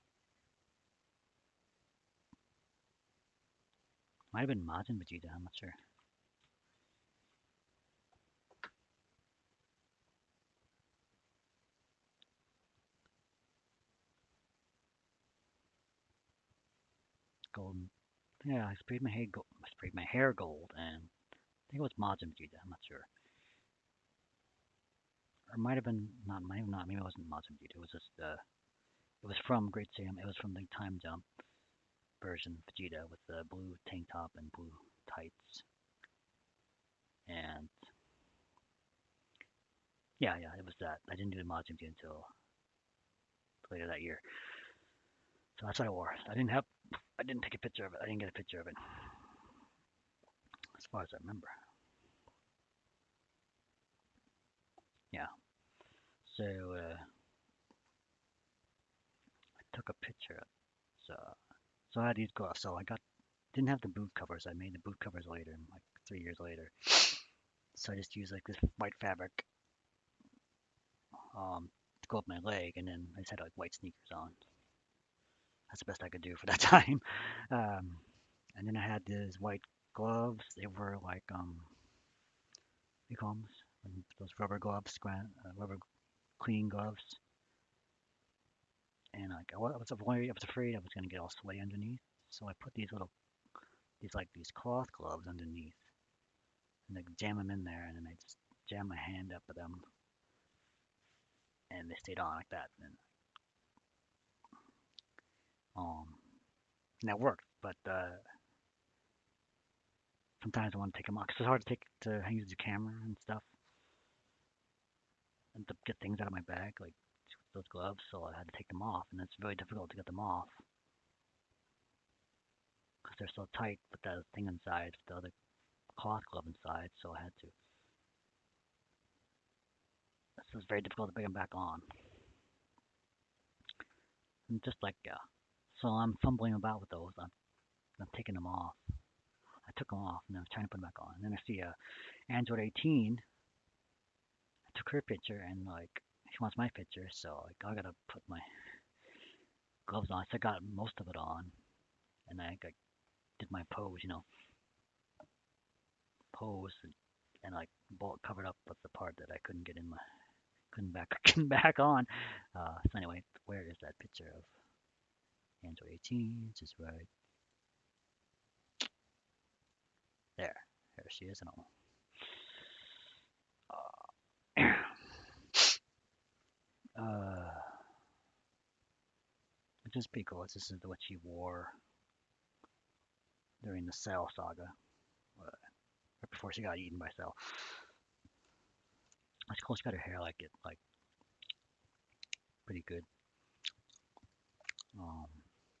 might have been Majin Vegeta. I'm not sure. Golden. Yeah, I sprayed my hair gold. I sprayed my hair gold, and I think it was Majin Vegeta. I'm not sure. Or it might have been not. Might have not. Maybe it wasn't Majin Vegeta. It was just. It was from Great Saiyan. It was from the Time Jump version Vegeta with the blue tank top and blue tights. And yeah, it was that. I didn't do the Majin Vegeta until later that year. So that's what I wore. I didn't take a picture of it. I didn't get a picture of it, as far as I remember. Yeah. So I took a picture of it. So I had these gloves. So I got didn't have the boot covers. I made the boot covers later, like 3 years later. So I just used like this white fabric to go up my leg, and then I just had like white sneakers on. That's the best I could do for that time. Um, and then I had these white gloves. They were like what do you call them? Those rubber gloves, rubber cleaning gloves. And like I was afraid I was gonna get all sweaty underneath. So I put these cloth gloves underneath, and like jam them in there, and then I just jam my hand up with them, and they stayed on like that. Um, and that worked. But sometimes I want to take them off 'cause it's hard to use the camera and stuff, and to get things out of my bag, like those gloves. So I had to take them off, and it's very difficult to get them off because they're so tight with the thing inside, the other cloth glove inside. So I had to. So it's very difficult to put them back on. And just like yeah. So I'm fumbling about with those. I'm taking them off. I took them off and I was trying to put them back on. And then I see Android 18. I took her picture and like she wants my picture, so like I gotta put my gloves on. So I got most of it on, and I did my pose, pose and like covered up with the part that I couldn't get in my couldn't back getting back on. So anyway, where is that picture of Android 18? Just right there. There she is. And uh, which is pretty cool. This is what she wore during the Cell saga, right before she got eaten by Cell. It's cool. She got her hair like pretty good. Um,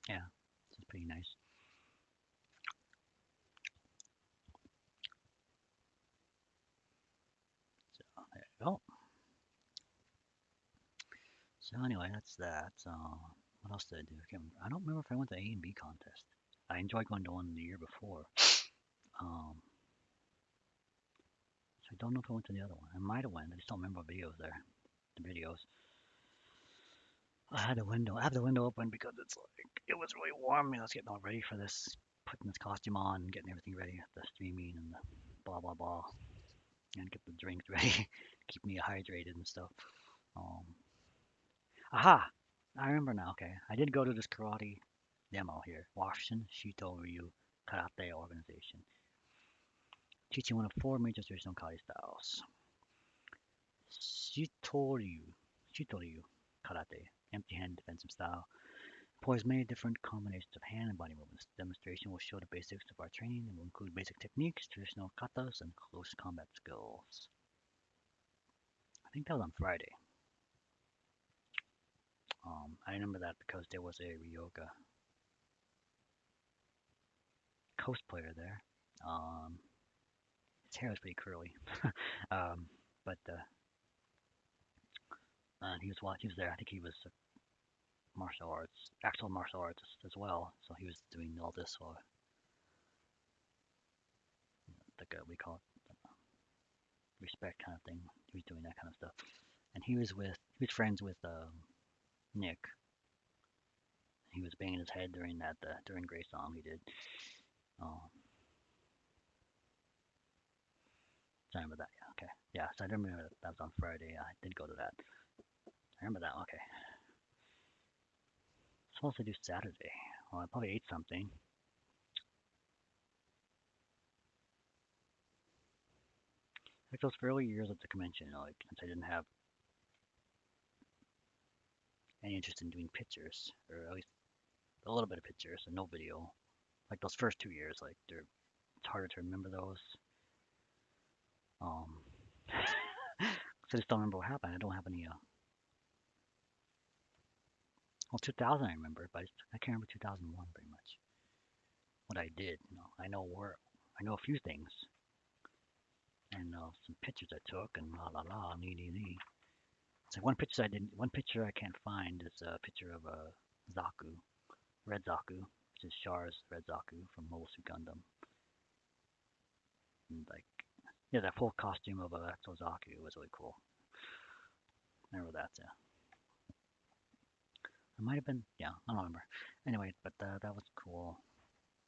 yeah, it's pretty nice. So there you go. So anyway, that's that. What else did I do? I don't remember if I went to A and B contest. I enjoyed going to one the year before. Um, so I don't know if I went to the other one. I might have went. I just don't remember videos there. The videos. I have the window open because it's like it was really warm. I was getting all ready for this, putting this costume on, getting everything ready, the streaming and the blah blah blah, and get the drinks ready, keep me hydrated and stuff. Um, aha! I remember now. Okay, I did go to this karate demo here, Washington Shito Ryu karate organization, teaching one of four major traditional karate styles: Shitoryu, Shitoryu karate, empty-hand defensive style. Employs many different combinations of hand and body movements. The demonstration will show the basics of our training and will include basic techniques, traditional katas, and close combat skills. I think that was on Friday. I remember that because there was a Ryoga cosplayer there. Um, his hair was pretty curly, um, but he was there. I think he was martial arts, actual martial arts as well. So he was doing all this, like we call it respect kind of thing. He was doing that kind of stuff, and he was friends with Nick. He was banging his head during that during Grey Song he did. Um, so I remember that. Yeah, okay. Yeah, so I remember that was on Friday. I did go to that. I remember that. Okay. Supposed to do Saturday. Well, I probably ate something. Like those early years of the convention, like since I didn't have any interest in doing pictures, or at least a little bit of pictures and no video. Like those first 2 years, like it's harder to remember those. Um, so I just don't remember what happened. I don't have any. Well, 2000 I remember, but I can't remember 2001 pretty much. What I did, I know a few things, and some pictures I took, and la la la, nee nee nee. So one picture I can't find is a picture of a Zaku, Red Zaku, which is Char's Red Zaku from Mobile Suit Gundam, and like yeah, that full costume of a actual Zaku was really cool. I remember that. Yeah, it might have been. Yeah, I don't remember. Anyway, but that was cool.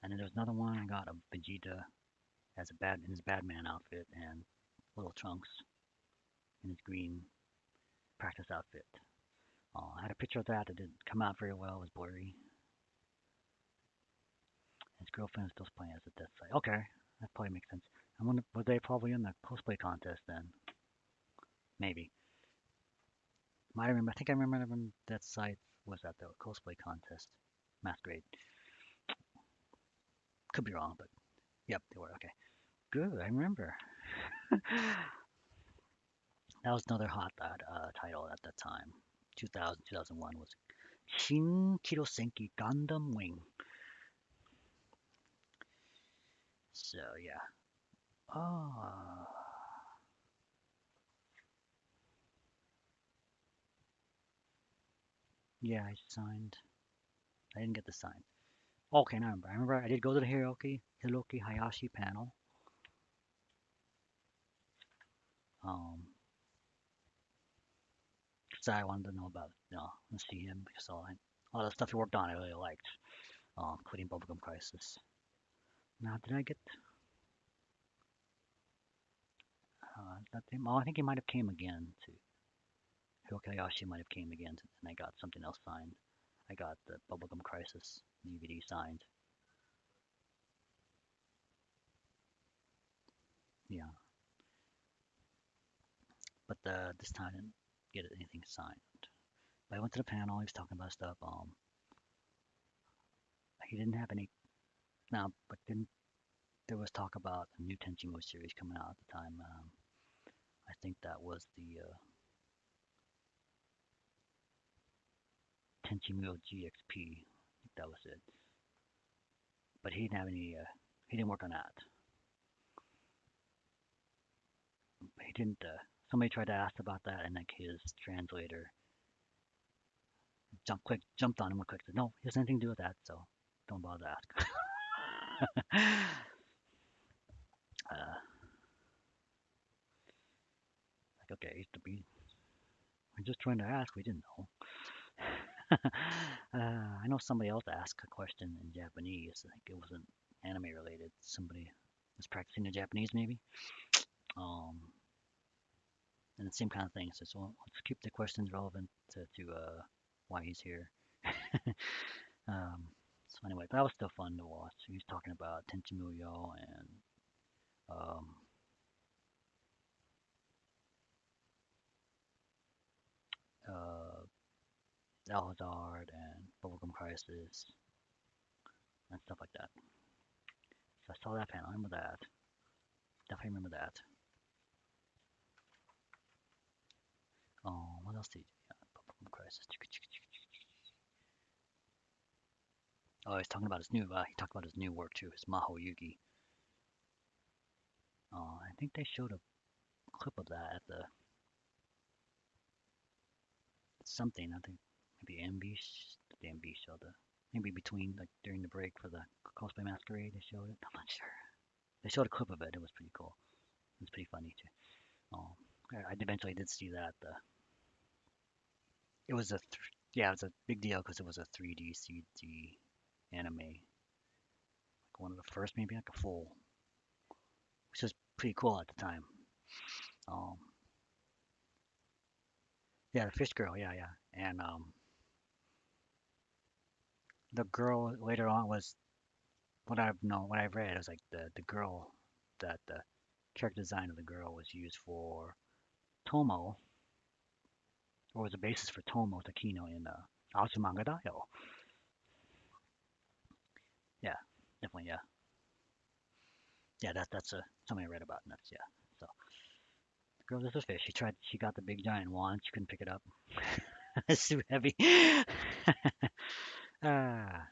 And then there's another one I got of Vegeta as a bad in his Batman outfit and little Trunks in his green practice outfit. I had a picture of that. It didn't come out very well. It was blurry. His girlfriend is still playing as a death site. Okay, that probably makes sense. I wonder, were they probably in the cosplay contest then? Maybe. Might remember. I think I remember when that site was at the cosplay contest. Masquerade. Could be wrong, but yep, they were. Okay. Good. I remember. That was another hot title at that time. 2000, 2001 was Shin Kirosenki Gundam Wing. So yeah. Oh, yeah, I signed. I didn't get the sign. Okay, now I remember. I remember I did go to the Hiroki Hayashi panel. Um, because I wanted to know about, and see him because all the stuff he worked on I really liked, including Bubblegum Crisis. Now, did I get that thing? Oh, I think he might have came again to Hiroki Hayashi might have came again, and I got something else signed. I got the Bubblegum Crisis DVD signed. Yeah, but this time I didn't get anything signed. But I went to the panel. He was talking about stuff. He didn't have any now, but then there was talk about a new Tenchimo series coming out at the time. I think that was the Tenchimo GXP. I think that was it. But he didn't have any. He didn't work on that. He didn't. Somebody tried to ask about that, and like his translator jumped on him real quick. Said, "No, he has anything to do with that, so don't bother to ask." Like, okay, used to be. We're just trying to ask. We didn't know. I know somebody else asked a question in Japanese. I think it wasn't anime related. Somebody was practicing the Japanese, maybe. Um, and the same kind of thing. So let's keep the questions relevant to why he's here. Um, So anyway, that was still fun to watch. He was talking about Tenchimuyo and um, uh, Alhazard and Bubblegum Crisis and stuff like that. So I saw that panel. I remember that. Definitely remember that. What else did he do? Yeah, Bubblegum Crisis. Oh, he's talking about his new. He talked about his new work too. His Maho Yugi. I think they showed a clip of that at the something. I think maybe the MB showed the maybe between like during the break for the cosplay masquerade. They showed it. I'm not sure. They showed a clip of it. It was pretty cool. It was pretty funny too. Um, I eventually did see that. It was yeah, it was a big deal because it was a 3D CG anime, like one of the first, maybe like a full, which was pretty cool at the time. Um, yeah, the fish girl, yeah, yeah, and the girl later on was what I've read. It was like the girl that the character design of the girl was used for Tomo, or was the basis for Tomo Takino in Azumanga Daioh. Yeah, definitely, yeah, yeah. That's something I read about, and that's yeah. So the girl is a fish. She got the big giant wand. She couldn't pick it up. It's too heavy.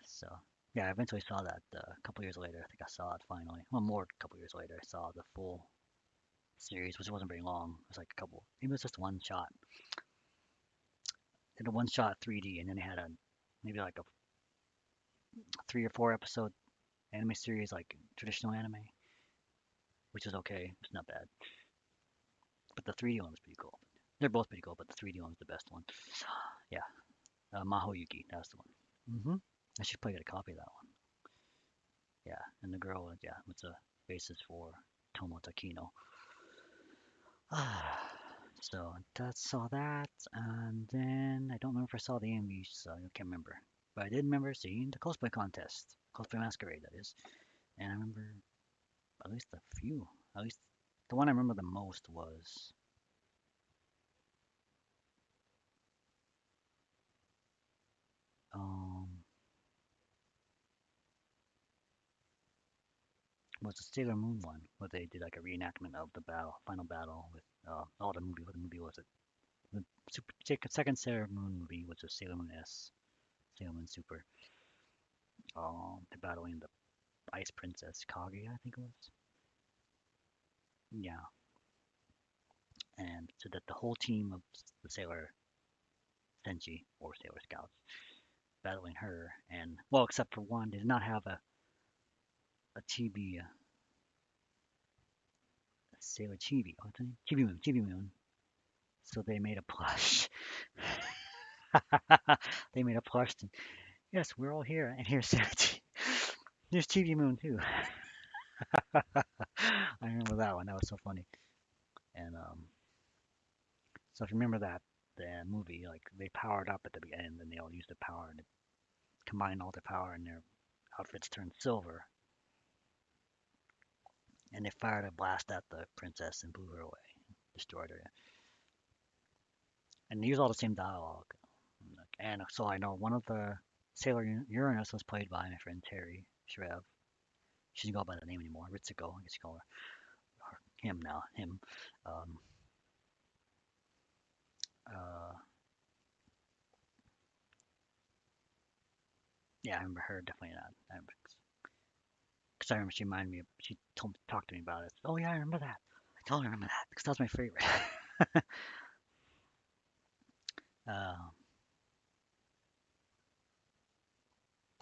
So yeah, I eventually saw that a couple years later. I think I saw it finally. Well, more a couple years later, I saw the full series, which wasn't very long. It was like a couple. It was just one shot. Did a one shot 3D, and then they had a maybe like a 3 or 4 episode anime series, like traditional anime, which is okay. It's not bad, but the 3D one was pretty cool. They're both pretty cool, but the 3D one was the best one. Yeah, Maho Yuki, that's the one. I should probably get a copy of that one. Yeah, and the girl, yeah, what's a basis for Tomo Takino. So that's all that, and then I don't remember if I saw the MV, so I can't remember. But I did remember seeing the cosplay contest, cosplay masquerade, that is. And I remember at least a few. At least the one I remember the most um was the Sailor Moon one, where they did like a reenactment of the final battle with the movie. What movie was it? The second Sailor Moon movie was the Sailor Moon S, Sailor Moon Super. They're battling the Ice Princess Kage, I think it was. Yeah, and so that the whole team of the Sailor Senshi or Sailor Scouts battling her, and well, except for one, they did not have a chibi Sailor Chibi. What's her name? Chibi Moon. Chibi Moon. So they made a plush. They made a plush. And, yes, we're all here, and here's Sarah. There's Chibi Moon too. I remember that one. That was so funny. And so if you remember that the movie, like they powered up at the end, and they all used the power and combined all the power, and their outfits turned silver. And they fired a blast at the princess and blew her away, destroyed her. And they used all the same dialogue. And so I know one of the Sailor Uranus was played by my friend Terry Shrev. She doesn't go by that name anymore. Ritsuko, I guess you call her him now. Him. Um, uh, yeah, I remember her definitely not. Because I remember she reminded me. She talked to me about it. Oh yeah, I remember that. I totally remember that because that was my favorite. uh,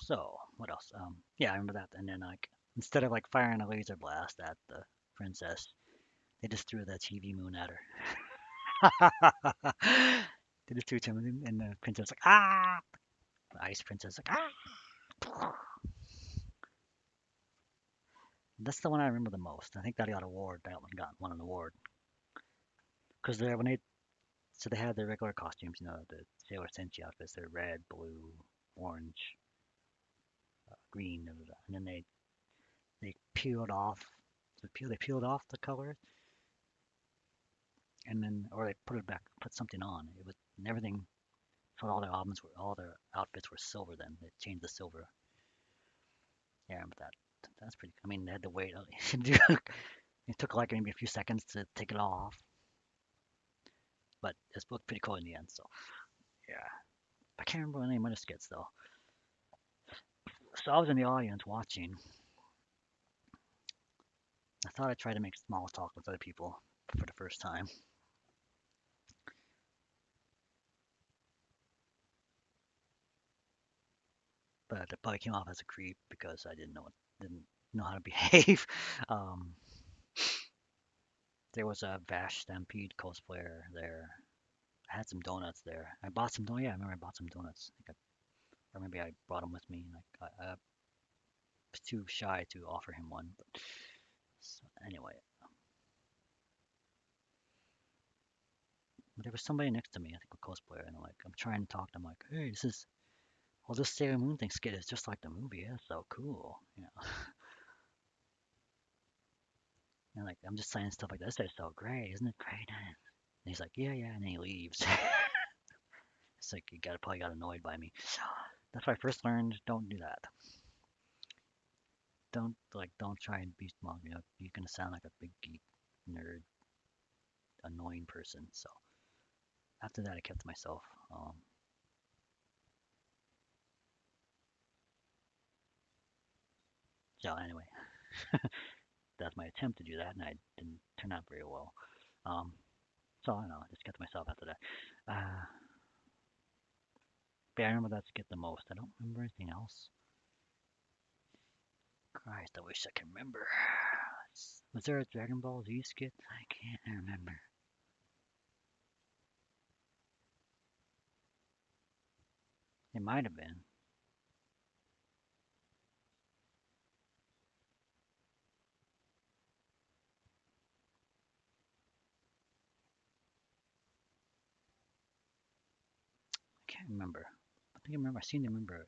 so what else? Yeah, I remember that. And then like instead of like firing a laser blast at the princess, they just threw that TV moon at her. They just threw it to him, and the princess like ah. The ice princess like ah. That's the one I remember the most. I think that got an award. That one got won an award because they when they so they had their regular costumes, the Sailor Senshi outfits. They're red, blue, orange, green, and then they peeled off they peeled off the color, and then or they put it back, put something on. It was and everything. So all their outfits were silver. Then they changed the silver. Yeah, I remember that. That's pretty. I mean, they had to wait. It took like maybe a few seconds to take it all off, but it's looked pretty cool in the end. So yeah, I can't remember any of the skits though. So I was in the audience watching. I thought I'd try to make small talk with other people for the first time, but I probably came off as a creep because I didn't know how to behave. Um, there was a Vash Stampede cosplayer there. I had some donuts there. I bought some donuts. Yeah, I remember I bought some donuts. Or maybe I brought them with me. Like I was too shy to offer him one. But so, anyway, but there was somebody next to me. I think a cosplayer, and I'm trying to talk to him. Like, hey, well, this Sailor Moon thing skit is just like the movie. It's so cool. And like I'm just saying stuff like this. It's so great, isn't it great? And he's like, yeah, yeah, and then he leaves. It's like he probably got annoyed by me. So that's why I first learned don't do that. Don't try and be smug. You're gonna sound like a big geek, nerd, annoying person. So after that, I kept to myself. So anyway, that's my attempt to do that, and I didn't turn out very well. Um, so I don't know. I just kept to myself after that. But yeah, I remember that skit the most. I don't remember anything else. Christ, I wish I could remember. Was there a Dragon Ball Z skit? I can't remember. It might have been. I can't remember. I think I remember. I seem to remember.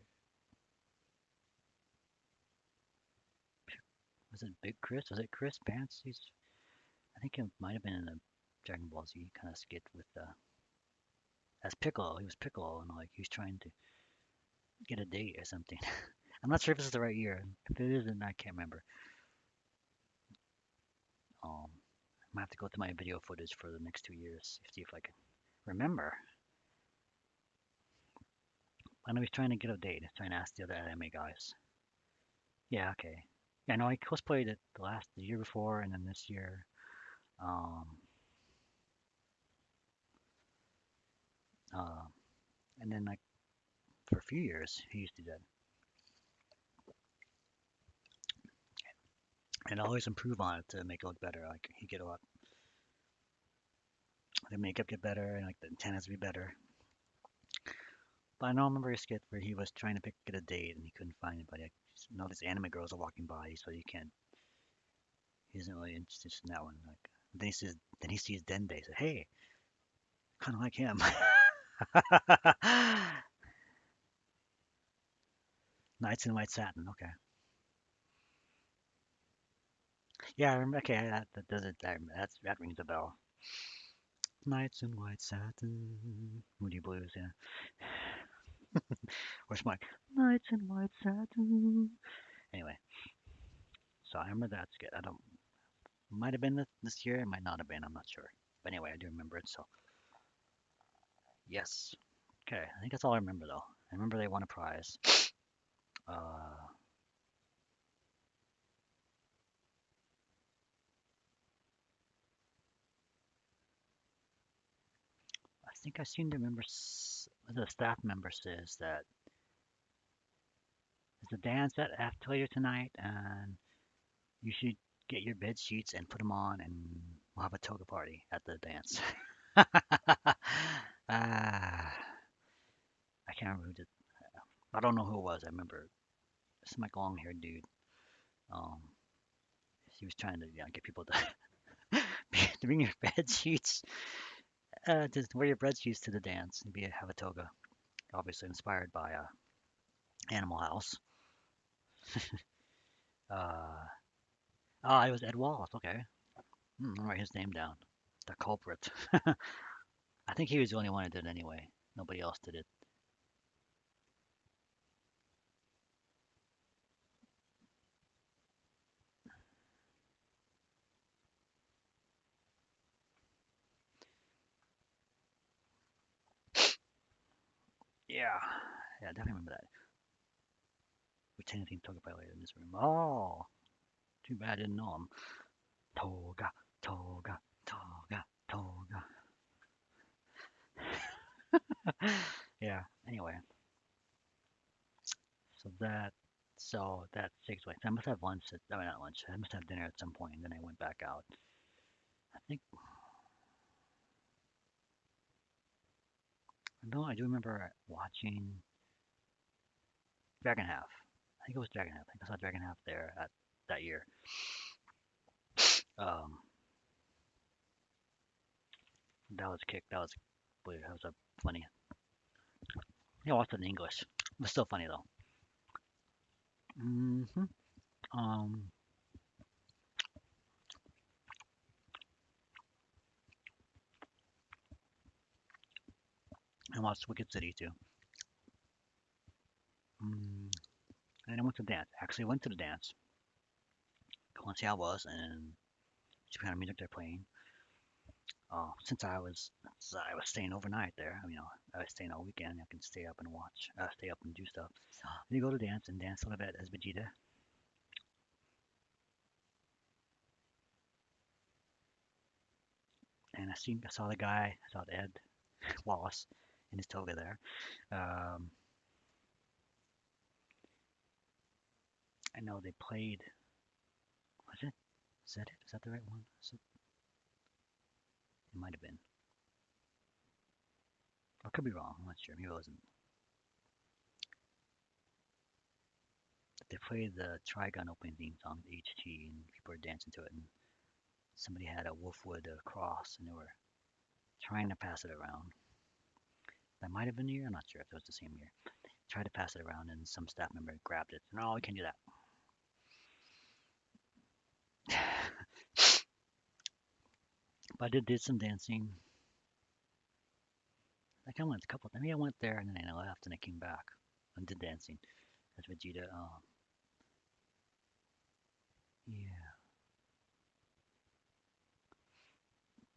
Was it Big Chris? Was it Chris Pants? I think it might have been in a Dragon Ball Z kind of skit with as Piccolo. He was Piccolo, and like he was trying to get a date or something. I'm not sure if this is the right year. If it isn't, I can't remember. I might have to go to my video footage for the next 2 years, see if I can remember. I know he's trying to get a date. He's trying to ask the other anime guys. Yeah, okay. Yeah, no, I cosplayed it the year before, and then this year. Um, uh, and then like for a few years, he used to do that, and always improve on it to make it look better. Like he get a lot, the makeup get better, and like the antennas be better. But I know I remember a skit where he was trying to get a date, and he couldn't find anybody. Like, these anime girls are walking by, so he isn't really interested in that one. Like then he sees Dende, said, "Hey, kind of like him." Knights in White Satin. Okay. Yeah, I remember. Okay, that does it. That rings a bell. Knights in White Satin. Moody Blues. Yeah. Where's my Knights in White Satin? Anyway, so I remember that skit. I don't. Might have been this year. It might not have been. I'm not sure. But anyway, I do remember it. So yes. Okay. I think that's all I remember though. I remember they won a prize. Uh, I think I seem to remember the staff member says that there's a dance at after tonight, and you should get your bed sheets and put them on, and we'll have a toga party at the dance. Ah, I can't remember who did. I don't know who it was. I remember some like long-haired dude. Um, he was trying to get people to, to bring your bed sheets, to wear your bed sheets to the dance and have a toga. Obviously inspired by Animal House. Uh, ah, it was Ed Wallace. Okay, I'll write his name down. The culprit. I think he was the only one who did it anyway. Nobody else did it. Yeah, yeah, I definitely remember that. Which anything talk about later in this room. Oh, too bad I didn't know him. Toga, toga, toga, toga. Yeah. Anyway, so that that takes place. I must have lunch. I mean, not lunch. I must have dinner at some point, and then I went back out. I think no, I do remember watching Dragon Half. I think it was Dragon Half. I think I saw Dragon Half there at that year. Um, that was kick. That was weird. That was a funny. I watched it in English. It was still funny though. hmm Um, I watched Wicked City too. Mm, and I went to dance. Actually, went to the dance. I want to see how it was and see what kind of music they're playing. Since I was staying overnight there, I mean, I was staying all weekend. I can stay up and watch, stay up and do stuff. So you go to dance and dance a little bit as Vegeta, and I saw the guy, I saw Ed Wallace in his toga there. Um, I know they played. Was it? Is that it? Is that the right one? It might have been. I could be wrong. I'm not sure. Maybe it wasn't. They played the Trigun opening theme song, HT, and people were dancing to it. And somebody had a Wolfwood cross, and they were trying to pass it around. That might have been the year. I'm not sure if it was the same year. Tried to pass it around, and some staff member grabbed it. No, we can't do that. But I did some dancing. I kind of went a couple. I mean, I went there and then I left and I came back and did dancing as Vegeta. Yeah,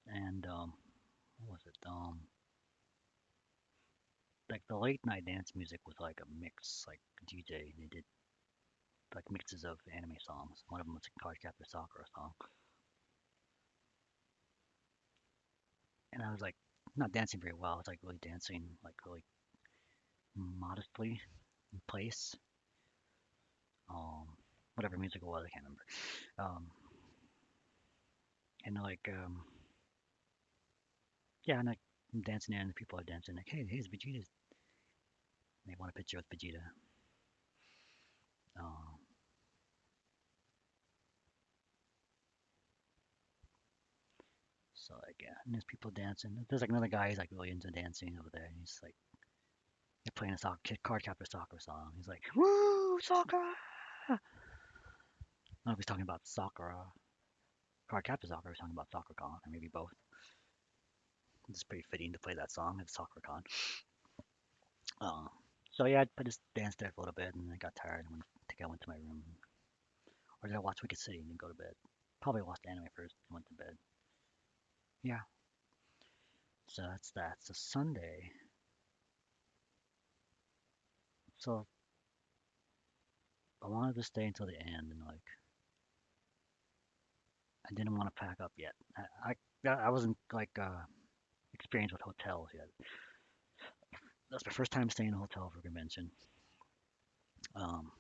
and what was it? Like the late night dance music was like a mix, like DJ. They did like mixes of anime songs. One of them was a Cardcaptor Sakura song, and I was like not dancing very well. I was like really dancing like really modestly in place. Um, Whatever music it was, I can't remember. Um, and yeah, and like I'm dancing there, and the people are dancing like, hey, here's Vegeta. They want a picture with Vegeta. Um, so like yeah, and there's people dancing. There's like another guy. He's like really into dancing over there, and he's like they're playing a soccer card captor soccer song. He's like, woo, soccer. I don't know if he's talking about soccer, card captor soccer. Or he's talking about Sakura Con, or maybe both. It's pretty fitting to play that song at Sakura Con. Uh, so yeah, I just danced there for a little bit, and I got tired. And I think I went to my room, or did I watch Wicked City and then go to bed? Probably watched anime first and went to bed. Yeah, so that's that. So Sunday. So I wanted to stay until the end, and like I didn't want to pack up yet. I wasn't like experienced with hotels yet. That's my first time staying in a hotel for a convention. Um,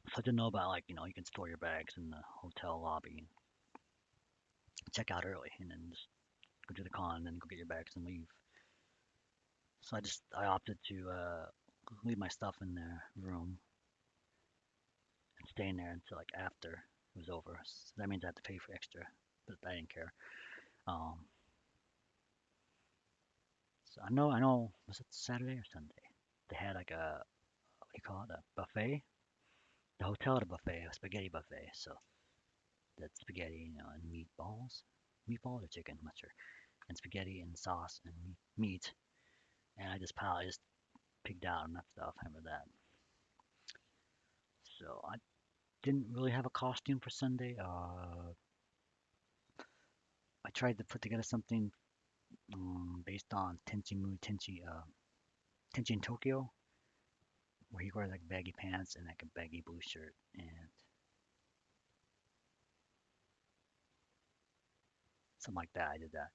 so I didn't know about like you can store your bags in the hotel lobby, check out early, and then just go to the con, and then go get your bags and leave. So I opted to leave my stuff in the room and stay in there until like after it was over. So that means I had to pay for extra, but I didn't care. Um, so I know. Was it Saturday or Sunday? They had like a what do you call it? A buffet. The hotel had a buffet, a spaghetti buffet. So that spaghetti, and meatballs, meatballs or chicken, I'm not sure, and spaghetti and sauce and meat. And I just pigged out on that stuff. I remember that. So I didn't really have a costume for Sunday. I tried to put together something based on Tenchi in Tokyo, where he wears like baggy pants and like a baggy blue shirt, and something like that. I did that.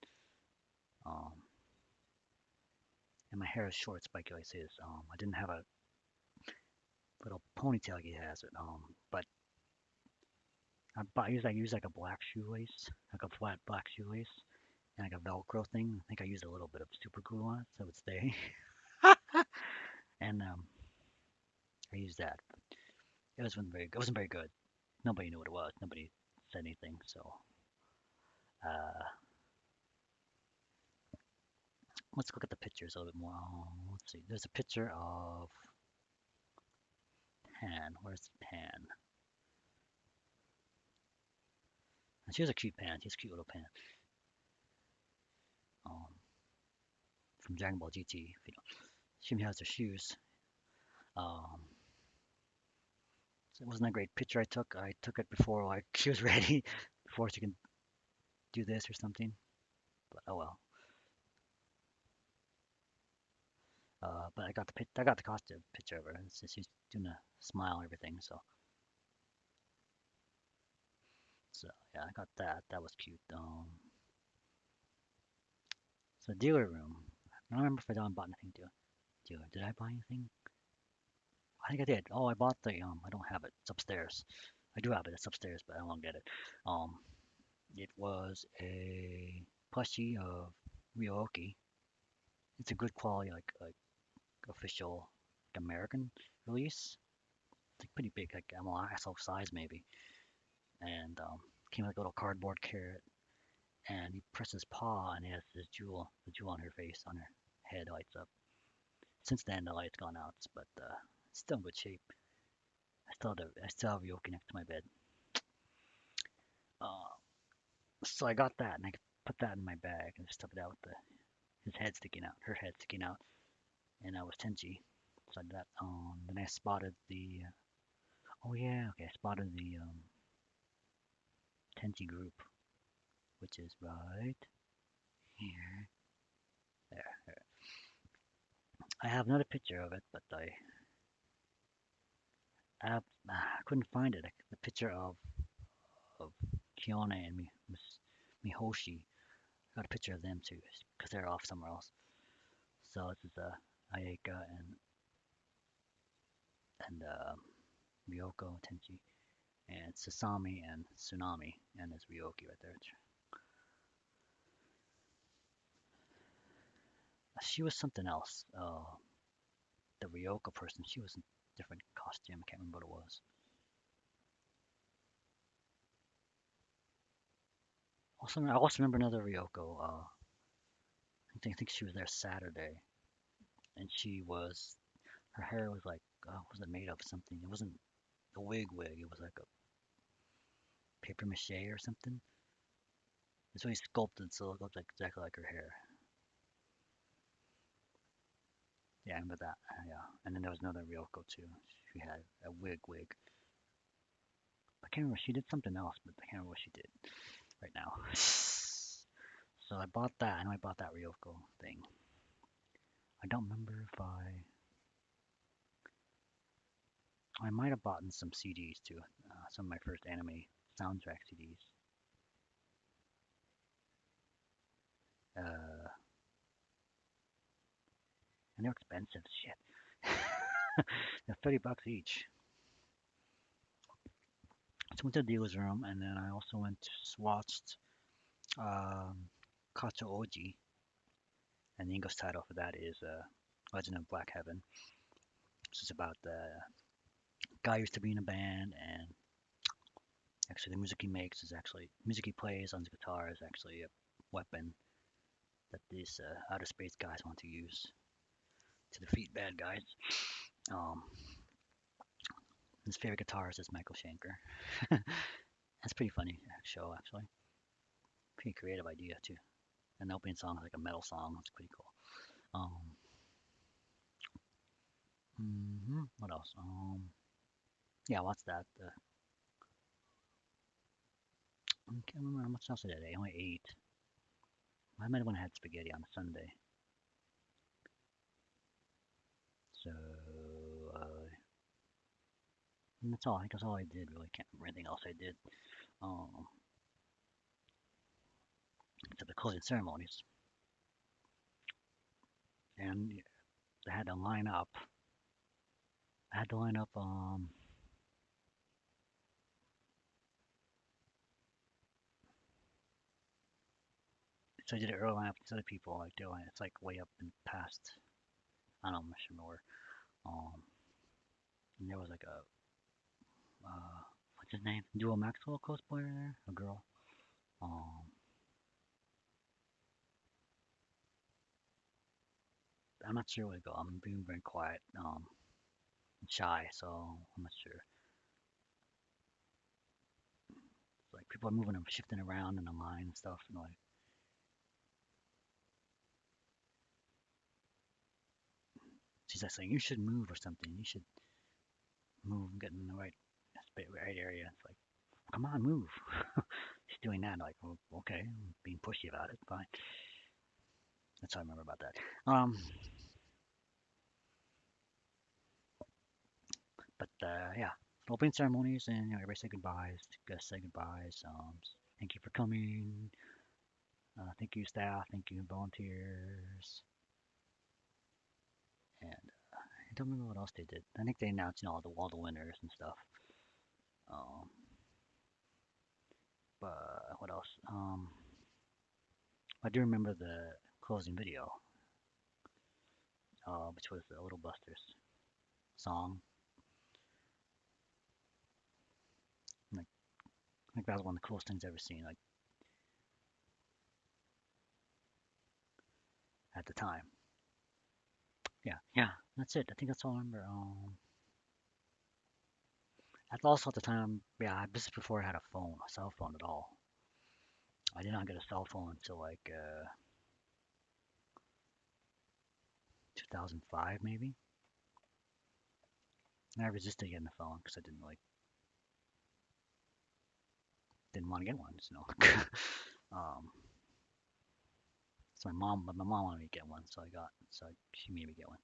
Um, and my hair is short, spiky like his. I didn't have a little ponytail like he has it. But I used like a black shoelace, like a flat black shoelace, and like a Velcro thing. I think I used a little bit of super glue on it so it would stay. And I used that. It wasn't very good. Nobody knew what it was. Nobody said anything. So uh, let's look at the pictures a little bit more. Let's see. There's a picture of Pan. Where's Pan? And she has a cute Pan. She's a cute little Pan. Um, from Dragon Ball GT. If you know. She has her shoes. Um, so it wasn't a great picture I took. I took it before like she was ready, before she can do this or something. But oh well. But I got the costume picture of her. She's doing a smile and everything. So yeah, I got that. That was cute. So dealer room. I don't remember if I bought anything dealer. Did I buy anything? I think I did. Oh, I bought the I don't have it. It's upstairs. I do have it. It's upstairs, but I won't get it. Um, it was a plushie of Ryoki. It's a good quality, like official like American release. It's like pretty big, like XL size maybe. And came with like a little cardboard carrot. And you press his paw, and it has this the jewel on her face, on her head lights up. Since then, the light's gone out, but it's still in good shape. I still have Ryoki next to my bed. Uh, so I got that, and I put that in my bag and stuff it out with his head sticking out, her head sticking out, and I was Tenchi. So I did that. Then I spotted the. Oh yeah, okay. I spotted the Tenchi group, which is right here. There. I have another picture of it, but I couldn't find it. The picture of Kione and Mihoshi. I got a picture of them too, because they're off somewhere else. So this is Ayeka and Ryoko Tenchi and Sasami and Tsunami, and there's Ryoki right there. She was something else. The Ryoko person, she was in a different costume. I can't remember what it was. I also remember another Ryoko. I think she was there Saturday, and her hair was like, was it made of something? It wasn't a wig. It was like a paper mache or something. It's really sculpted, so it looked like exactly like her hair. Yeah, I remember that. Yeah, and then there was another Ryoko too. She had a wig. I can't remember. She did something else, but I can't remember what she did right now. So I bought that. I know I bought that Ryoko thing. I don't remember if I might have bought some CDs too. Some of my first anime soundtrack CDs. Uh, and they're expensive. Shit. They're $30 each. So I went to the dealer's room, and then I also watched um, Kato Oji, and the English title for that is Legend of Black Heaven. This is about the guy who used to be in a band, and actually the music he makes is actually music he plays on his guitar is actually a weapon that these outer space guys want to use to defeat bad guys. Um, His favorite guitarist is Michael Schenker. That's pretty funny show actually. Pretty creative idea too. And the opening song is like a metal song. It's pretty cool. What else? Yeah, what's that? I can't remember how much else I did. I only ate. I might have went and had spaghetti on a Sunday. So and that's all. I think that's all I did. Really can't remember anything else I did. Um, Except the closing ceremonies, and I had to line up. I had to line up. So I did it early line up with other people. Like doing it's like way up and past. I don't know, Mission or and there was like a what's his name? Duo Maxwell cosplayer there, a girl. Um, I'm not sure where to go. I'm being very quiet, and shy, so I'm not sure. Like people are moving and shifting around in the line and stuff, and like she's like saying you should move or something. You should move, and get in the right area. It's like come on, move. She's doing that. Like well, okay, I'm being pushy about it. Fine. That's all I remember about that. But yeah, opening ceremonies and everybody say goodbyes. Guests say goodbyes. Thank you for coming. Thank you staff. Thank you volunteers. And I don't remember what else they did. I think they announced all the winners and stuff. Um, but what else? I do remember the closing video, which was the Little Busters song. Like, I think that was one of the coolest things I've ever seen. Like at the time. Yeah, yeah, that's it. I think that's all I remember. That's also at the time. Yeah, this is before I had a cell phone at all. I did not get a cell phone until like 2005 maybe. And I resisted getting a phone because I didn't want to get one. Um, so my mom wanted me to get one, so she made me get one.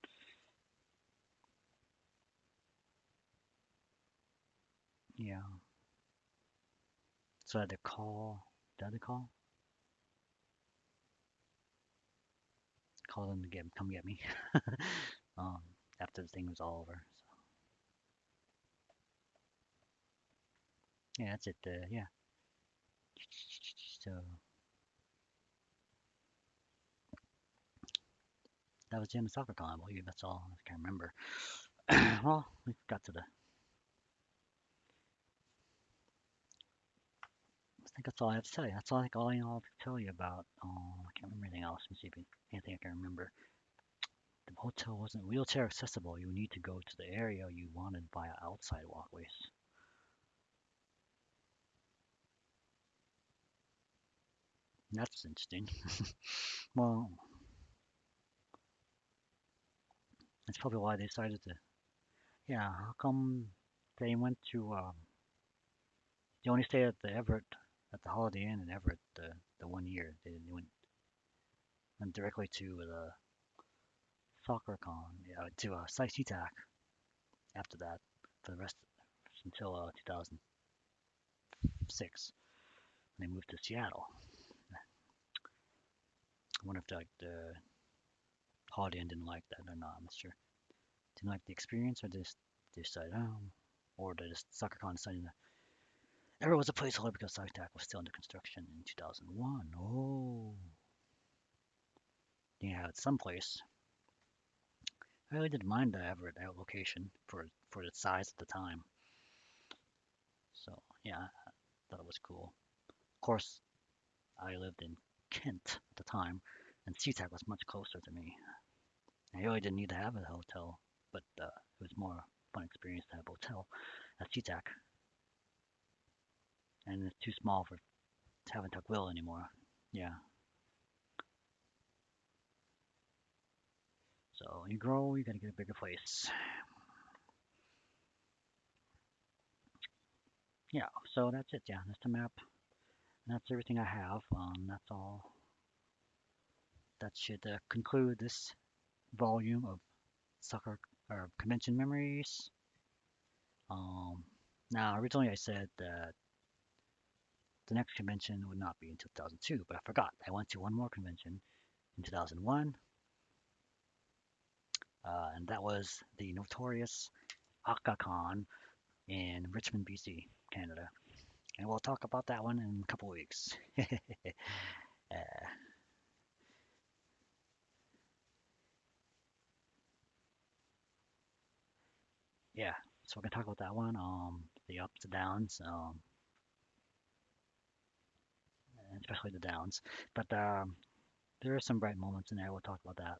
Yeah. So I had to call. Did I have to call them to come get me. um, After the thing was all over. So yeah, that's it. Yeah. So that was the end of Sakura Con. I believe that's all. I can't remember. Well, we got to the. I think that's all I have to tell you. That's all I think all I have to tell you about. I can't remember anything else. Let me see if anything I can remember. The hotel wasn't wheelchair accessible. You need to go to the area you wanted via outside walkways. That's interesting. Well, that's probably why they decided to. Yeah, how come they went to? They only stayed at the Everett, at the Holiday Inn in Everett the 1 year. They went directly to the Sakura Con, yeah, to SeaTac after that for the rest until 2006. They moved to Seattle. I wonder if the Holiday Inn didn't like that or not. I'm not sure. Didn't like the experience, or just they decided, or they just SoccerCon decided that Everett was a placeholder because SciTac was still under construction in 2001. Oh, yeah, it's someplace. I really didn't mind the Everett location for its size at the time. So yeah, I thought it was cool. Of course, I lived in Kent at the time, and SeaTac was much closer to me. I really didn't need to have a hotel, but it was more fun experience to have a hotel. That's Cheetah, and it's too small for having tuck will anymore. Yeah. So you grow, you gotta get a bigger place. Yeah. So that's it. Yeah, that's the map. That's everything I have. That's all. That should conclude this volume of soccer or convention memories. Um, Now originally I said that the next convention would not be in 2002, but I forgot. I went to one more convention in 2001, and that was the notorious Sakura Con in Richmond, BC, Canada. And we'll talk about that one in a couple weeks. uh, yeah, so we're gonna talk about that one, the ups and downs, especially the downs. But there are some bright moments in there. We'll talk about that.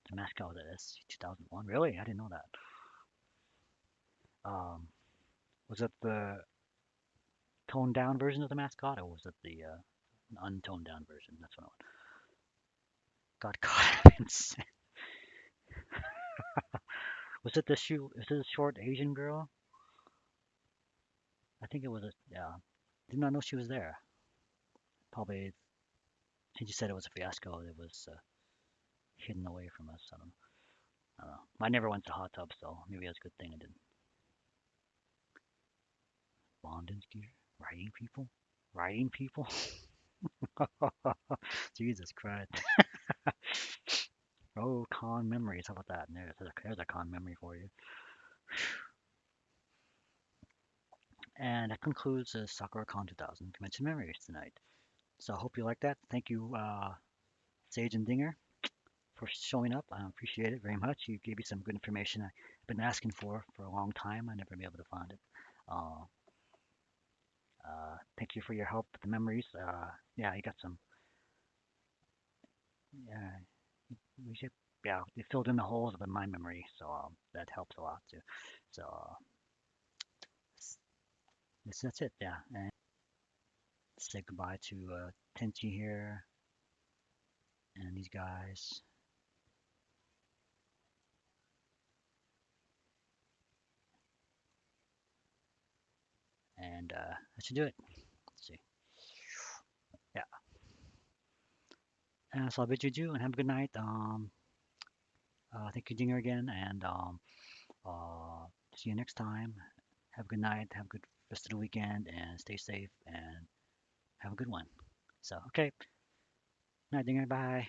The mascot was at SC 2001. Really? I didn't know that. Um, was it the toned down version of the mascot, or was it the untoned down version? That's what I got caught. Was it the shoe? Was it the short Asian girl? I think it was a. Yeah, did not know she was there. Probably since you said it was a fiasco, it was hidden away from us. I don't know. I never went to hot tub, so maybe that's a good thing I didn't. Bondage gear, riding people, riding people. Jesus Christ. Oh, con memories. How about that? There's a con memory for you. And that concludes the Sakura Con 2000 Convention Memories tonight. So I hope you like that. Thank you, Sage and Dinger, for showing up. I appreciate it very much. You gave me some good information I've been asking for a long time. I never been able to find it. Uh, Thank you for your help with the memories. Yeah, you got some. Yeah, we should. Yeah, you filled in the holes of my memory, so that helps a lot too. So that's it. Yeah, and say goodbye to Tenchi here and these guys, and that should do it. Let's see. Yeah. So I'll bid you adieu and have a good night. Thank you, Dinger, again, and uh, see you next time. Have a good night. Have a good rest of the weekend, and stay safe and have a good one. So, okay. Night, Dinger. Bye.